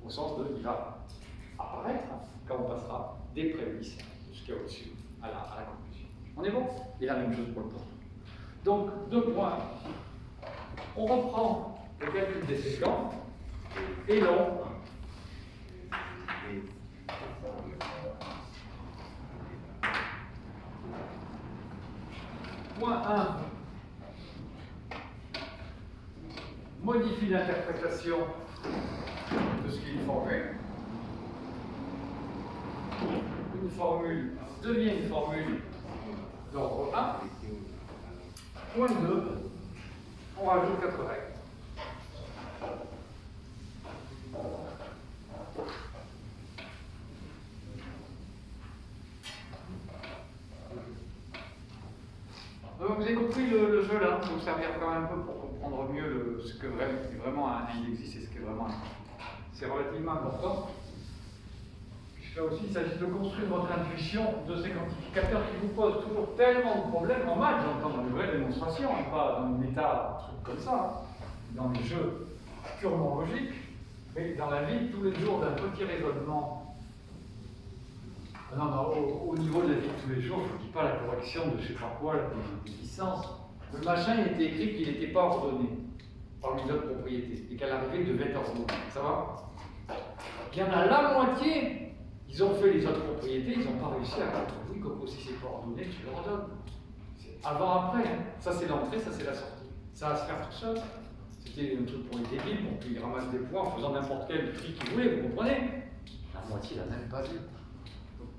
Au sens de il va apparaître quand on passera des prémices de ce qu'il y a au-dessus à la conclusion. On est bon? Et la même chose pour le point. Donc, 2 points. On reprend le calcul des séquents. Et long. Point 1. Modifie l'interprétation de ce qui est une formule. Une formule devient une formule d'ordre 1. Point 2. On rajoute 4 règles. Donc vous avez compris le jeu là, ça vous servira quand même un peu pour comprendre mieux ce que vraiment il existe et ce qui est vraiment c'est relativement important. Puisque là aussi il s'agit de construire votre intuition de ces quantificateurs qui vous posent toujours tellement de problèmes en maths, j'entends dans les vraies démonstrations, hein, pas dans les méta, trucs comme ça, hein, dans les jeux purement logiques, mais dans la vie tous les jours d'un petit raisonnement. Non, au niveau de la vie de tous les jours, je ne dis pas la correction de je ne sais pas quoi, des licences. Le machin, il était écrit qu'il n'était pas ordonné parmi les autres propriétés et qu'à l'arrivée, il devait être ordonné. Ça va? Il y en a la moitié, ils ont fait les autres propriétés, ils n'ont pas réussi à dire oui, Coco, si c'est pas ordonné, tu le redonnes. Avant-après, hein. Ça c'est l'entrée, ça c'est la sortie. Ça va se faire tout seul. C'était un truc pour les débiles, pour qu'ils ramassent des points en faisant n'importe quel prix qu'ils voulaient, vous comprenez? La moitié, il n'a même pas vu.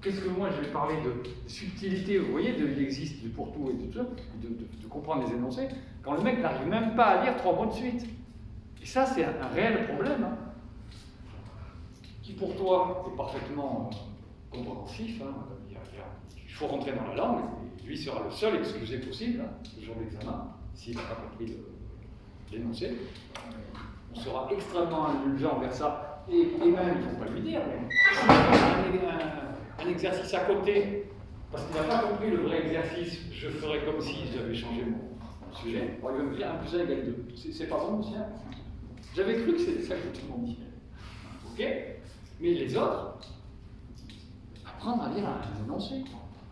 Qu'est-ce que moi je vais parler de subtilité, vous voyez, il existe du pour tout et de tout ça, de comprendre les énoncés, quand le mec n'arrive même pas à lire 3 mots de suite. Et ça, c'est un réel problème, hein, qui pour toi est parfaitement compréhensif. Hein, il faut rentrer dans la langue, et lui sera le seul excusé possible, hein, le jour d'examen, s'il n'a pas compris l'énoncé. On sera extrêmement indulgent vers ça, et même, il ne faut pas lui dire, mais un exercice à côté, parce qu'il n'a pas compris le vrai exercice, je ferai comme si j'avais changé mon sujet. Alors, il va me dire 1 plus 1 égale 2. C'est pas bon, monsieur? J'avais cru que c'était ça que tout le monde disait. Ok? Mais les autres, apprendre à lire un énoncé.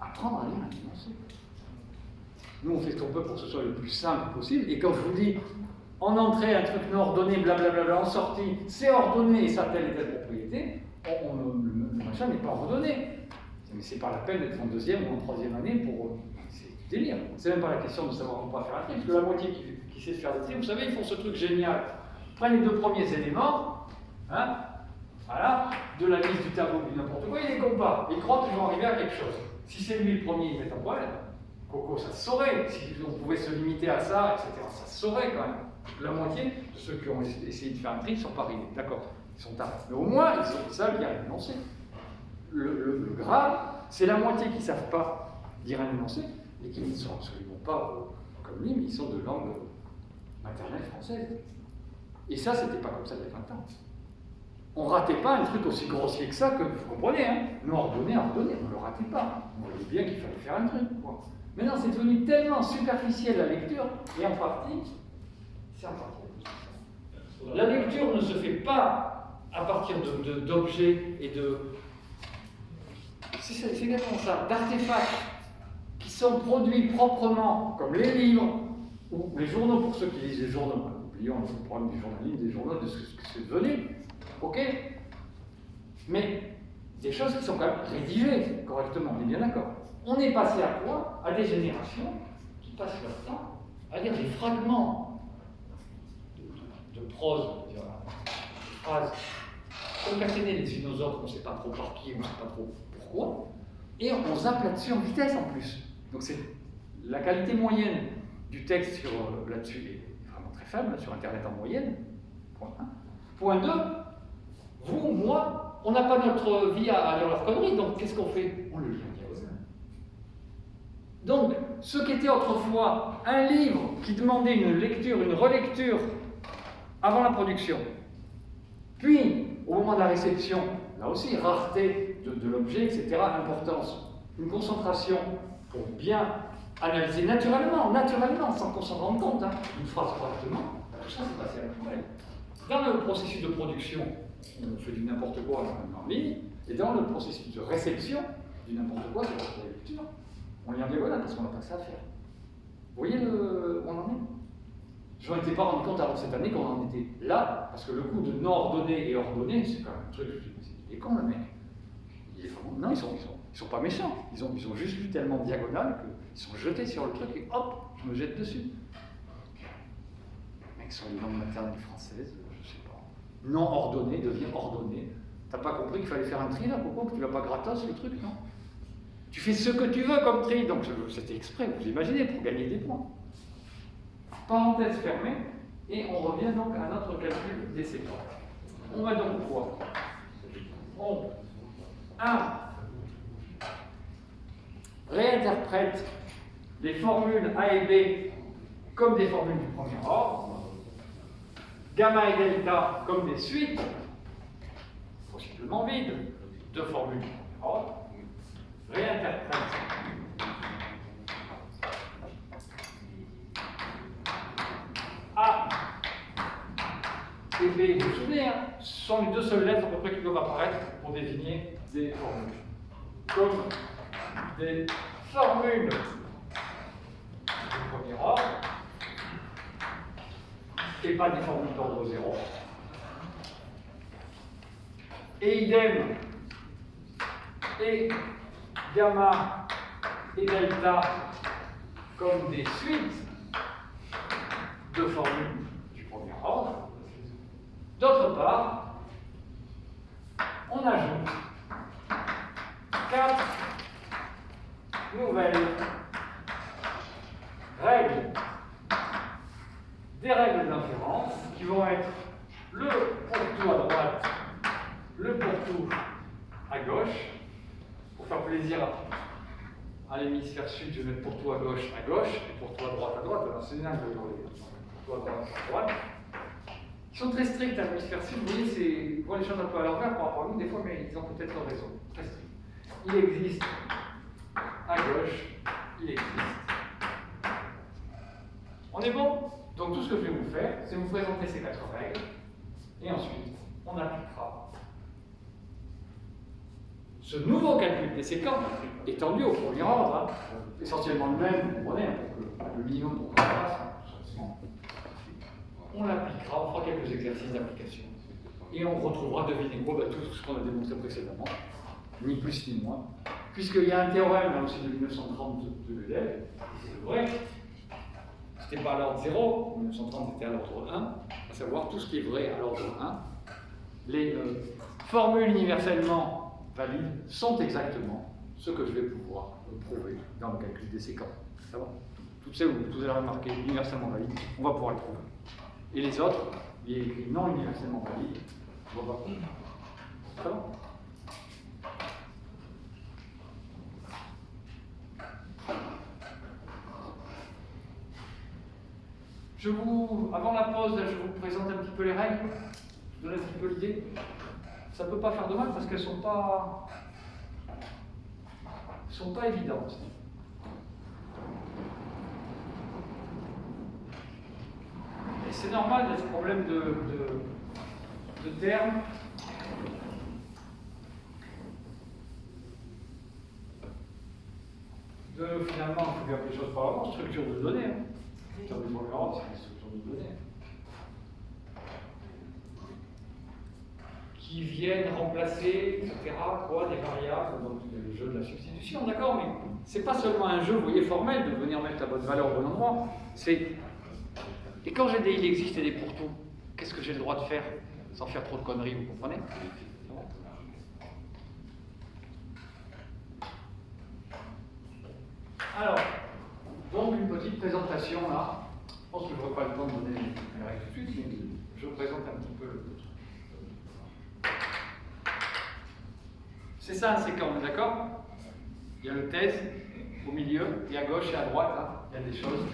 Apprendre à lire un énoncé. Nous, on fait ce qu'on peut pour que ce soit le plus simple possible. Et quand je vous dis, en entrée, un truc non ordonné, blablabla, en sortie, c'est ordonné et ça a telle et telle propriété, le machin n'est pas ordonné. Mais c'est pas la peine d'être en deuxième ou en troisième année pour. C'est du délire. C'est même pas la question de savoir ou pas faire un tri, parce que la moitié qui sait faire des tri, vous savez, ils font ce truc génial. Ils prennent les deux premiers éléments, hein, voilà, de la liste du tableau du n'importe quoi, ils les comparent. Ils croient qu'ils vont arriver à quelque chose. Si c'est lui le premier, ils mettent un problème. Coco, ça se saurait. Si on pouvait se limiter à ça, etc., ça se saurait quand même. La moitié de ceux qui ont essayé de faire un tri ne sont pas arrivés. D'accord, ils sont tard. Mais au moins, ils savent lire un énoncé. Le grave, c'est la moitié qui ne savent pas lire un énoncé et qui ne sont absolument pas comme lui, mais ils sont de langue maternelle française. Et ça, c'était pas comme ça il y a 20 ans. On ratait pas un truc aussi grossier que ça, que vous comprenez, hein. Nous, ordonner, on ne le ratait pas. On voyait bien qu'il fallait faire un truc, quoi. Maintenant, c'est devenu tellement superficiel la lecture, et en partie, c'est en partie. La lecture ne se fait pas à partir d'objets et de. C'est exactement ça, d'artefacts qui sont produits proprement, comme les livres ou les journaux, pour ceux qui lisent les journaux. Oublions le problème du journalisme, des journaux, de ce que c'est devenu. Ok, mais des choses qui sont quand même rédigées correctement, on est bien d'accord. On est passé à quoi? À des générations qui passent leur temps à lire des fragments de prose, des phrases concaténées les unes aux autres, on ne sait pas trop par qui, on ne sait pas trop pourquoi, et on zappe là-dessus en vitesse en plus. Donc c'est la qualité moyenne du texte là-dessus est vraiment très faible, sur Internet en moyenne, point 1. Point 2, vous, moi, on n'a pas notre vie à lire leurs conneries, donc qu'est-ce qu'on fait? On le lit en diagonale. Donc, ce qui était autrefois un livre qui demandait une lecture, une relecture avant la production, puis au moment de la réception, là aussi, rareté de l'objet, etc., importance, une concentration pour bien analyser naturellement, sans qu'on s'en rende compte, hein, une phrase correctement, tout ça c'est passé à la poubelle. Dans le processus de production, on fait du n'importe quoi en ligne, et dans le processus de réception, du n'importe quoi sur la lecture, on lit en diagonale parce qu'on n'a pas que ça à faire. Vous voyez où on en est? Je ne m'étais pas rendu compte avant cette année qu'on en était là, parce que le coup de non ordonné et ordonné, c'est quand même un truc, je me dis, il est con le mec. Il est vraiment... Non, ils sont pas méchants, ils ont juste lu tellement de diagonale qu'ils sont jetés sur le truc et hop, je me jette dessus. Les mecs sont les langues maternelles françaises, je sais pas. Non ordonné devient ordonné. T'as pas compris qu'il fallait faire un tri là, pourquoi? Que tu l'as pas gratos le truc, non? Tu fais ce que tu veux comme tri, donc c'était exprès, vous imaginez, pour gagner des points. Parenthèse fermée, et on revient donc à notre calcul des séquences. On va donc quoi? 1. Réinterprète les formules A et B comme des formules du premier ordre, gamma et delta comme des suites, possiblement vides, de formules du premier ordre, réinterprète A et B, vous vous souvenez, hein, ce sont les deux seules lettres à peu près qui doivent apparaître pour désigner des formules. Comme des formules du premier ordre, et pas des formules d'ordre 0. Et idem, et gamma et delta comme des suites de formules du premier ordre. D'autre part, on ajoute 4 nouvelles règles, des règles d'inférence qui vont être le pourtour à droite, le pourtour à gauche. Pour faire plaisir à l'hémisphère sud, je vais mettre pourtour à gauche, et pourtour à droite. Alors c'est bien de pourtour à droite. Ils sont très stricts à l'hémisphère sud, vous voyez, ils voient les choses un peu à l'envers par rapport à nous des fois, mais ils ont peut-être leur raison. Très strict. Il existe à gauche, il existe. On est bon? Donc tout ce que je vais vous faire, c'est vous présenter ces 4 règles, et ensuite, on appliquera ce nouveau calcul des séquences, étendu au premier ordre, hein, essentiellement le même, vous comprenez, pour que le minimum pour qu'on fasse, on l'appliquera, on fera quelques exercices d'application. Et on retrouvera, devinez quoi, tout ce qu'on a démontré précédemment, ni plus ni moins, puisqu'il y a un théorème là aussi de 1930 de l'élève, c'est vrai, c'était pas à l'ordre 0, 1930 c'était à l'ordre 1, à savoir tout ce qui est vrai à l'ordre 1. Les formules universellement valides sont exactement ce que je vais pouvoir prouver dans le calcul des séquences. Ça va? Toutes celles où vous avez remarqué universellement valides, on va pouvoir les trouver. Et les autres, il est écrit non universellement valides, on va voir. Ça va? Avant la pause, je vous présente un petit peu les règles, je vous donne un petit peu l'idée. Ça ne peut pas faire de mal parce qu'elles ne sont pas évidentes. Et c'est normal, il y a ce problème de termes. Finalement, il faut dire les choses par rapport, structure de données. Dans les programmes, c'est une structure de données. Qui viennent remplacer, etc., quoi, des variables, donc le jeu de la substitution, d'accord, mais c'est pas seulement un jeu, vous voyez, formel, de venir mettre la bonne valeur au bon endroit, c'est... Et quand j'ai des il existe et des pour tout, qu'est-ce que j'ai le droit de faire, sans faire trop de conneries, vous comprenez? Alors, donc une petite présentation là. Je pense que je n'aurai pas le temps de donner les règles tout de suite, mais je vous présente un petit peu le truc. C'est ça un séquent, on est d'accord? Il y a le thèse au milieu, et à gauche et à droite, hein, il y a des choses.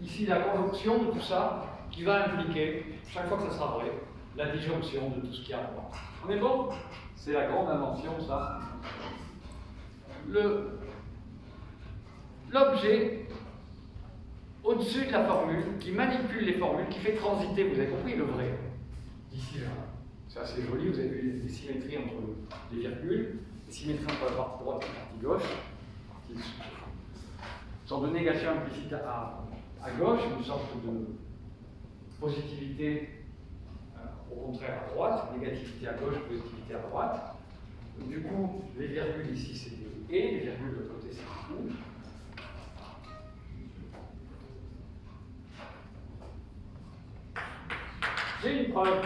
Ici, la conjonction de tout ça, qui va impliquer, chaque fois que ça sera vrai, la disjonction de tout ce qui est à droite. On est bon? C'est la grande invention, ça. L'objet au-dessus de la formule, qui manipule les formules, qui fait transiter, vous avez compris, le vrai. D'ici là. C'est assez joli, vous avez vu des symétries entre les virgules, des symétries entre la partie droite et la partie gauche. Une sorte de négation implicite à gauche, une sorte de positivité au contraire à droite, négativité à gauche, positivité à droite. Du coup, les virgules ici c'est des et, les virgules de l'autre côté c'est des ou. J'ai une preuve.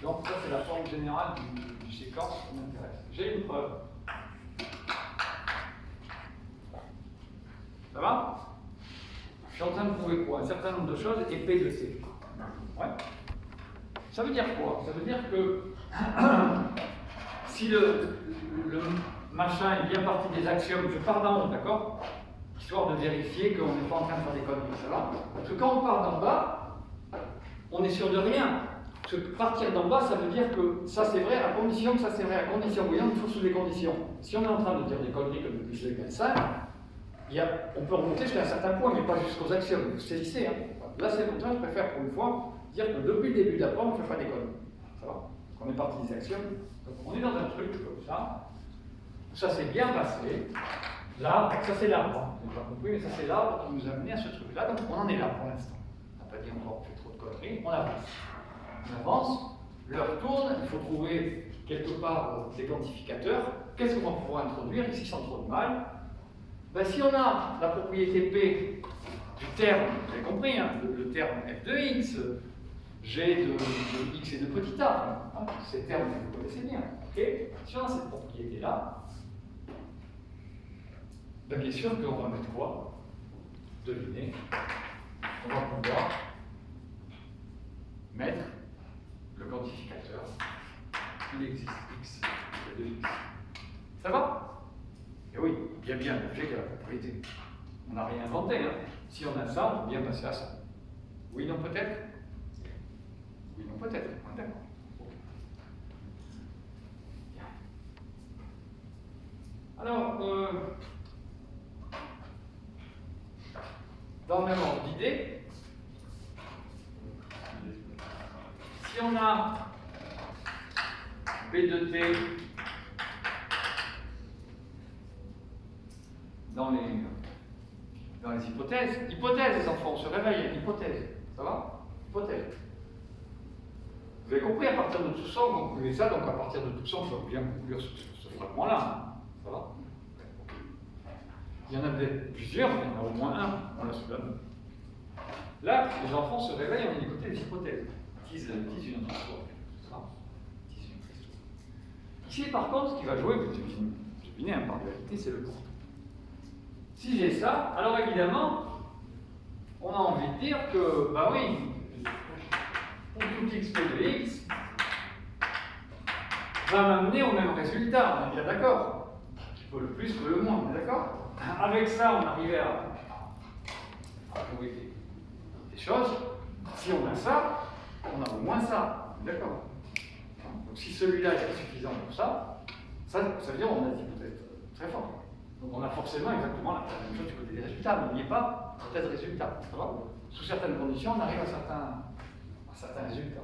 Donc ça c'est la forme générale du séquence qui m'intéresse. J'ai une preuve. Ça va? Je suis en train de prouver quoi? Un certain nombre de choses et P de T. Ouais. Ça veut dire quoi? Ça veut dire que si le machin est bien parti des axiomes, je pars d'en haut, d'accord? Histoire de vérifier qu'on n'est pas en train de faire des conneries, ça va? Parce que quand on part d'en bas, on est sûr de rien. Parce que partir d'en bas, ça veut dire que ça c'est vrai, à condition que ça c'est vrai, à condition, vous voyez, on est toujours sous des conditions. Si on est en train de dire des conneries comme depuis le égale 5, on peut remonter jusqu'à un certain point, mais pas jusqu'aux axiomes. Vous saisissez, hein? Là c'est comme ça, je préfère pour une fois dire que depuis le début de la preuve, on ne fait pas des conneries. Ça va? Parce qu'on est parti des axiomes. Donc on est dans un truc comme ça. Ça s'est bien passé. Là, ça c'est l'arbre, hein. Vous n'avez pas compris, mais ça c'est l'arbre qui nous a amené à ce truc-là. Donc on en est là pour l'instant. On n'a pas dit encore, on fait trop de conneries, on avance. On avance, l'heure tourne, il faut trouver quelque part des quantificateurs. Qu'est-ce qu'on va pouvoir introduire ici sans trop de mal? Ben, si on a la propriété P du terme, vous avez compris, hein, le terme f de x, g de x et de petit a, hein, ces termes que vous connaissez bien. Okay, si on a cette propriété-là, ben bien sûr qu'on va mettre quoi? Devinez. On va pouvoir mettre le quantificateur. Il existe x de x. Ça va? Et oui, il y a bien l'objet qui a la propriété. On n'a rien inventé. Hein. Si on a ça, on peut bien passer à ça. Oui, non, peut-être? Oui, non, peut-être. D'accord. Alors, dans le même ordre d'idée, si on a B de T dans les hypothèses, les enfants, on se réveille, hypothèse, ça va? Hypothèse. Vous avez compris, à partir de tout ça, on conclut ça, donc à partir de tout ça, on peut bien conclure ce fragment-là. Ça va? Il y en a peut-être plusieurs, mais il y en a au moins un, on l'a sous la main. Là, les enfants se réveillent, on écoute les hypothèses. Disent une autre histoire. Disent une autre histoire. Ici, par contre, ce qui va jouer, vous devinez, hein, par dualité, c'est le pourtant. Si j'ai ça, alors évidemment, on a envie de dire que, bah oui, pour tout x de x, va m'amener au même résultat, on est bien d'accord. Qui peut le plus, peut le moins, on est d'accord. Avec ça, on arrivait à trouver des choses. Si on a ça, on a au moins ça, on est d'accord. Donc si celui-là est suffisant pour ça, ça veut dire qu'on a des hypothèses très fortes. Donc on a forcément exactement la même chose du côté des résultats. N'oubliez pas, hypothèse résultat. Sous certaines conditions, on arrive à certains résultats.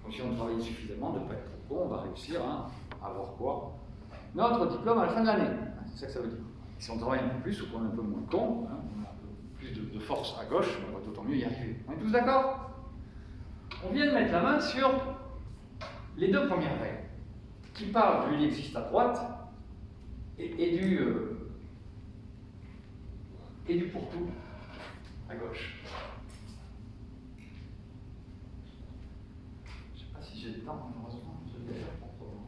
Donc si on travaille suffisamment, de ne pas être trop con, on va réussir à avoir quoi? Notre diplôme à la fin de l'année. C'est ça que ça veut dire. Si on travaille un peu plus ou qu'on est un peu moins con, on a un peu plus de force à gauche, on va d'autant mieux y arriver. On est tous d'accord? On vient de mettre la main sur les deux premières règles, qui parlent du il existe à droite et du pour tout à gauche. Je ne sais pas si j'ai le temps, malheureusement, je vais le faire proprement.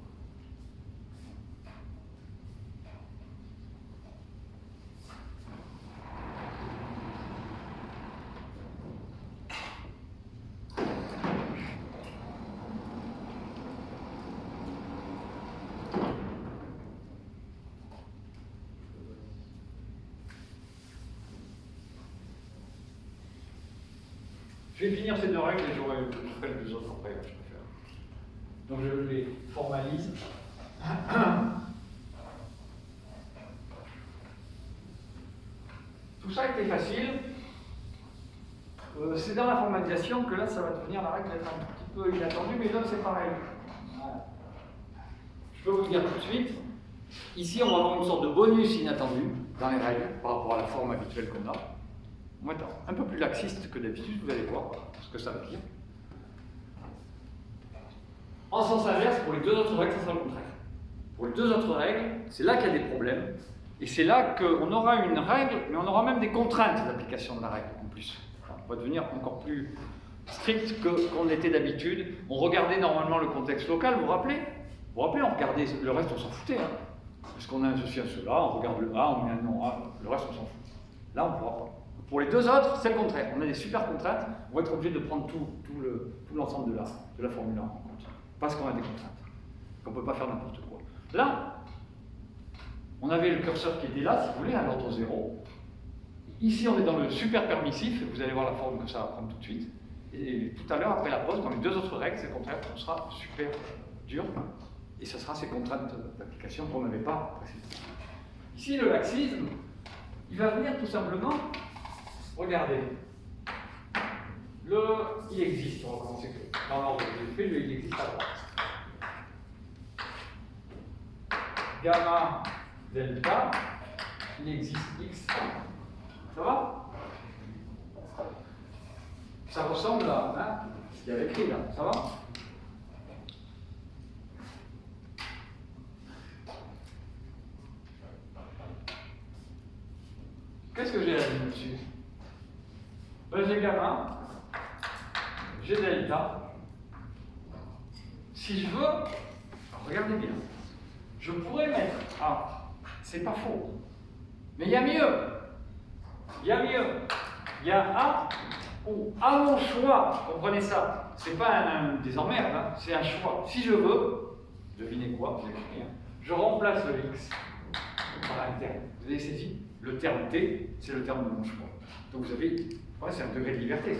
Je vais finir ces deux règles et je ferai les deux autres après, je préfère. Donc je les formalise. Tout ça était facile. C'est dans la formalisation que là, ça va devenir la règle d'être un petit peu inattendue, mais là, c'est pareil. Voilà. Je peux vous le dire tout de suite. Ici, on va avoir une sorte de bonus inattendu dans les règles par rapport à la forme habituelle qu'on a. On va être un peu plus laxiste que d'habitude, vous allez voir ce que ça veut dire. En sens inverse, pour les deux autres règles, ça sera le contraire. Pour les deux autres règles, c'est là qu'il y a des problèmes. Et c'est là qu'on aura une règle, mais on aura même des contraintes d'application de la règle en plus. Enfin, on va devenir encore plus strict qu'on l'était d'habitude. On regardait normalement le contexte local, vous vous rappelez? Vous vous rappelez, on regardait le reste, on s'en foutait. Parce qu'on a un ceci, un cela, on regarde le A, on met un non A, le reste, on s'en fout. Là, on ne pourra pas. Pour les deux autres, c'est le contraire. On a des super contraintes, on va être obligé de prendre tout l'ensemble de la formule en compte. Parce qu'on a des contraintes. Qu'on ne peut pas faire n'importe quoi. Là, on avait le curseur qui était là, si vous voulez, à l'ordre 0. Ici, on est dans le super permissif, et vous allez voir la forme que ça va prendre tout de suite. Et tout à l'heure, après la pause, dans les deux autres règles, c'est le contraire, on sera super dur. Et ce sera ces contraintes d'application qu'on n'avait pas précédemment. Ici, le laxisme, il va venir tout simplement. Regardez, il existe, on va commencer dans l'ordre que j'ai fait, il existe à droite. Gamma, delta, il existe x. Ça va? Ça ressemble à ce qu'il y avait écrit là, ça va? Qu'est-ce que j'ai là-dessus? Ben, j'ai gamma, j'ai delta. Si je veux, regardez bien, je pourrais mettre A, c'est pas faux, mais il y a mieux. Il y a mieux. Il y a A ou à mon choix, comprenez ça, c'est pas des emmerdes, hein, c'est un choix. Si je veux, devinez quoi, vous n'avez rien, je remplace le x par un terme. Vous avez saisi? Le terme t, c'est le terme de mon choix. Donc vous avez, c'est un degré de liberté.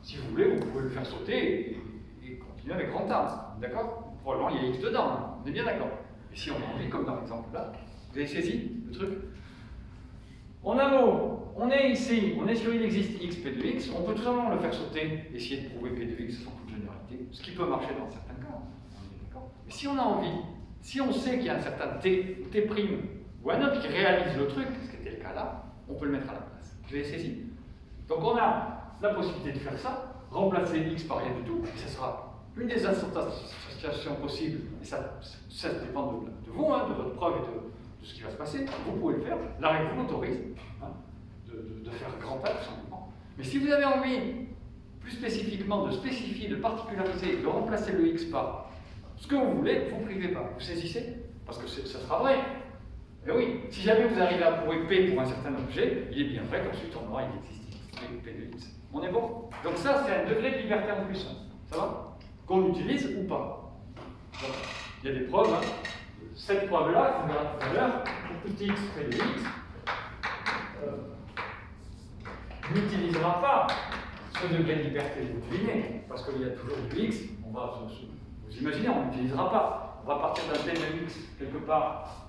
Si vous voulez, vous pouvez le faire sauter et continuer avec grand A. D'accord? Probablement, il y a x dedans, hein. On est bien d'accord. Et si on a envie, comme dans l'exemple là, vous avez saisi le truc? En un mot, on est ici, on est sur il existe x, p de x, on peut tout simplement le faire sauter, essayer de prouver p de x sans toute généralité, ce qui peut marcher dans certains cas. Mais si on a envie, si on sait qu'il y a un certain t ou t' ou un autre qui réalise le truc, ce qui était le cas là, on peut le mettre à la place. Vous avez saisi? Donc on a la possibilité de faire ça, remplacer x par rien du tout, et ce sera une des associations possibles, et ça dépend de vous, hein, de votre preuve et de ce qui va se passer. Vous pouvez le faire, la règle vous l'autorise, hein, de faire grand A tout simplement. Mais si vous avez envie, plus spécifiquement, de spécifier, de particulariser, de remplacer le x par ce que vous voulez, vous ne privez pas. Vous saisissez? Parce que ça sera vrai. Et oui, si jamais vous arrivez à prouver P pour un certain objet, il est bien vrai qu'ensuite on aura une existence P de x. On est bon? Donc ça, c'est un degré de liberté en plus. Hein. Ça va? Qu'on utilise ou pas. Donc, il y a des preuves. Hein. Cette preuve-là, qu'on verra tout à l'heure, pour tout x P de x, n'utilisera pas ce degré de liberté, vous devinez, parce qu'il y a toujours du x, vous imaginez, on n'utilisera pas. On va partir d'un t de x quelque part,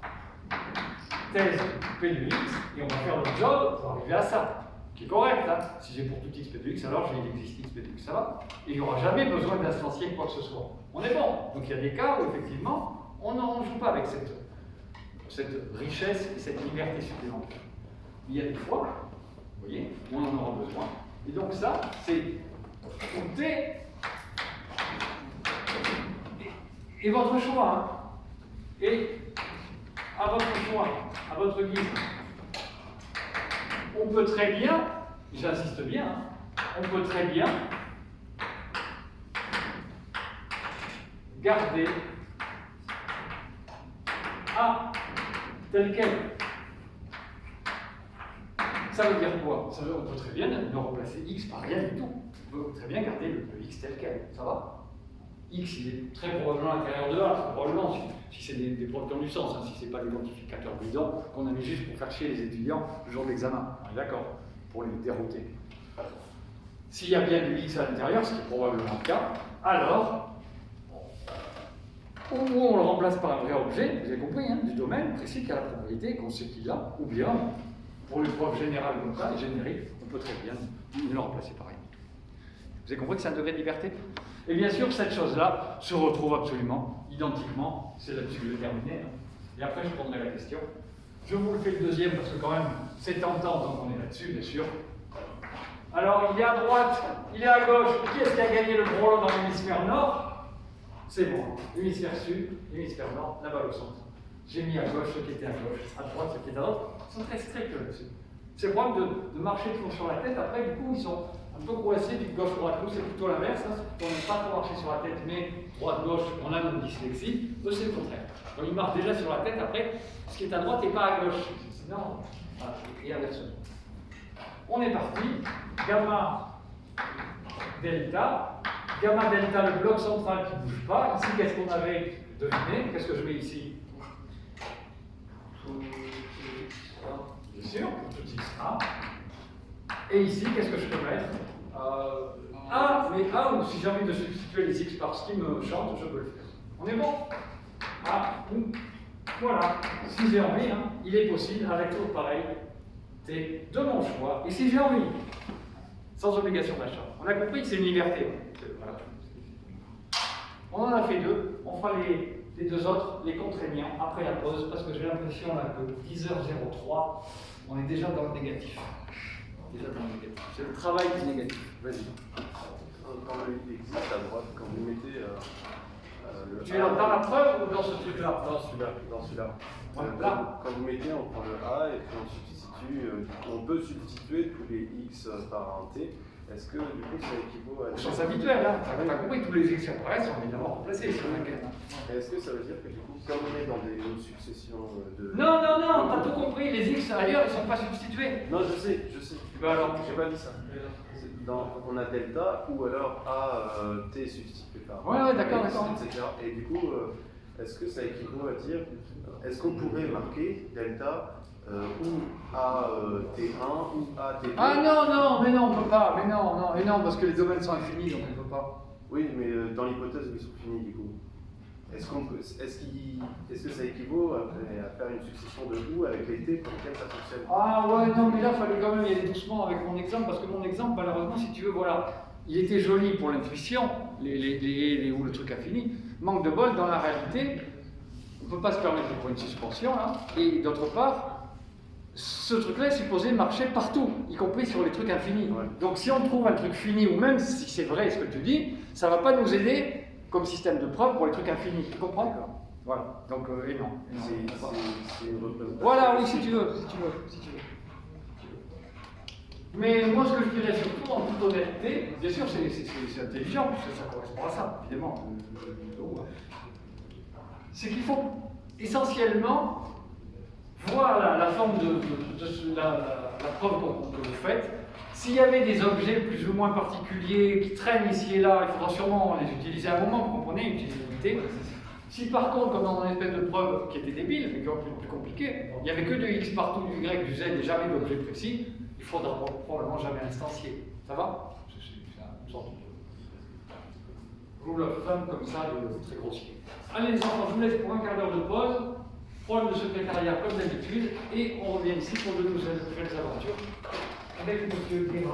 thèse p de x, et on va faire le job pour arriver à ça, qui est correct. Hein. Si j'ai pour tout x p de x, alors j'ai une existe x p de x, ça va. Et il n'y aura jamais besoin d'instancier quoi que ce soit. On est bon. Donc il y a des cas où effectivement, on ne joue pas avec cette richesse et cette liberté supplémentaire. Il y a des fois, vous voyez, on en aura besoin. Et donc ça, c'est pour t et votre choix. Hein. Et à votre choix, à votre guise. On peut très bien, j'insiste bien, hein, on peut très bien garder A tel quel. Ça veut dire quoi? Ça veut, on peut très bien ne remplacer x par rien du tout. On peut très bien garder le x tel quel. Ça va? X, il est très probablement à l'intérieur de A, probablement, si c'est des preuves qui ont du sens, hein, si ce n'est pas des quantificateurs bidons qu'on a mis juste pour faire chier les étudiants le jour de l'examen. On est d'accord? Pour les dérouter. S'il y a bien du x à l'intérieur, ce qui est probablement le cas, alors, ou on le remplace par un vrai objet, vous avez compris, hein, du domaine précis qui a la propriété qu'on sait qu'il a, ou bien, pour les preuves générales comme ça, et génériques, on peut très bien le remplacer par rien. Vous avez compris que c'est un degré de liberté? Et bien sûr, cette chose-là se retrouve absolument, identiquement, c'est là-dessus que je vais terminer, hein. Et après je prendrai la question. Je vous le fais le deuxième parce que quand même, c'est tentant, donc on est là-dessus, bien sûr. Alors, il est à droite, il est à gauche, qui est-ce qui a gagné le gros lot dans l'hémisphère nord? C'est moi. Hémisphère sud, hémisphère nord, la balle au centre. J'ai mis à gauche ce qui était à gauche, à droite ce qui était à droite. Ils sont très stricts là-dessus. C'est le problème de marcher toujours sur la tête, après du coup ils sont un peu coincés du gauche-droite. Nous c'est plutôt l'inverse, hein. On n'aime pas trop marcher sur la tête, mais droite-gauche, on a notre dyslexie. Eux c'est le contraire. Donc ils marchent déjà sur la tête, après ce qui est à droite n'est pas à gauche. Sinon, voilà, et inversement. On est parti, gamma delta, le bloc central qui ne bouge pas. Ici, qu'est-ce qu'on avait deviné? Qu'est-ce que je mets ici? Bien sûr, tout x1. Et ici, qu'est-ce que je peux mettre? A, mais A, ou si j'ai envie de substituer les x par ce qui me chante, je peux le faire. On est bon? A, ou, voilà. Si j'ai envie, hein, il est possible, avec toujours pareil, T de mon choix. Et si j'ai envie, sans obligation d'achat. On a compris que c'est une liberté. Voilà. On en a fait deux. On fera les deux autres, les contraignants, après la pause, parce que j'ai l'impression là que 10h03, on est déjà dans le négatif. C'est le travail du négatif. Vas-y.
Quand il existe à droite, quand vous mettez
tu es dans la preuve ou dans ce truc-là?
Dans celui-là.
Là.
Quand vous mettez, on prend le A et puis on substitue, on peut substituer tous les x par un t. Est-ce que du coup ça équivaut à...
Au sens habituel, hein. Tu as compris, tous les x qui apparaissent sont évidemment remplacés sur la quête.
Est-ce que ça veut dire que du coup, comme on est dans des successions de...
Non, t'as tout compris, les x ailleurs ils ne sont pas substitués.
Non, je sais.
Ben alors,
j'ai pas dit ça. On a delta ou alors A t substitué par
Ouais, d'accord.
etc. Et du coup, est-ce que ça équivaut à dire, est-ce qu'on pourrait marquer delta ou A T1 ou A T2?
Ah non, mais non, on peut pas. Mais non, parce que les domaines sont infinis, donc on ne peut pas.
Oui, mais dans l'hypothèse où ils sont finis, du coup. Est-ce que ça équivaut à faire une succession de ou avec les t pour lesquels ça fonctionne?
Ah ouais, non, mais là, il fallait quand même y aller doucement avec mon exemple, parce que mon exemple, malheureusement, si tu veux, voilà, il était joli pour l'intuition, les ou le truc infini. Manque de bol, dans la réalité, on ne peut pas se permettre de prendre une suspension, là. Et d'autre part, ce truc-là est supposé marcher partout, y compris sur les trucs infinis.
Ouais.
Donc si on trouve un truc fini, ou même si c'est vrai ce que tu dis, ça ne va pas nous aider comme système de preuve pour les trucs infinis. Tu comprends? Voilà. Donc, et non.
C'est une représentation.
Voilà, oui, si tu veux. Mais moi, ce que je dirais surtout, en toute honnêteté, bien sûr, c'est intelligent, parce que ça correspond à ça, évidemment. C'est qu'il faut essentiellement voir la forme de la preuve que vous faites. S'il y avait des objets plus ou moins particuliers qui traînent ici et là, il faudra sûrement les utiliser à un moment, vous comprenez, une utilisabilité. Si par contre, comme dans une espèce de preuve qui était débile, mais qui est plus compliquée, il n'y avait que de x partout, du y, du z et jamais d'objet précis, il faudra probablement jamais instancier. Ça va? C'est une sorte de rule of thumb comme ça, de très grossier. Allez les enfants, je vous laisse pour un quart d'heure de pause, problème de secrétariat comme d'habitude, et on revient ici pour de nouvelles aventures avec M. Guérin.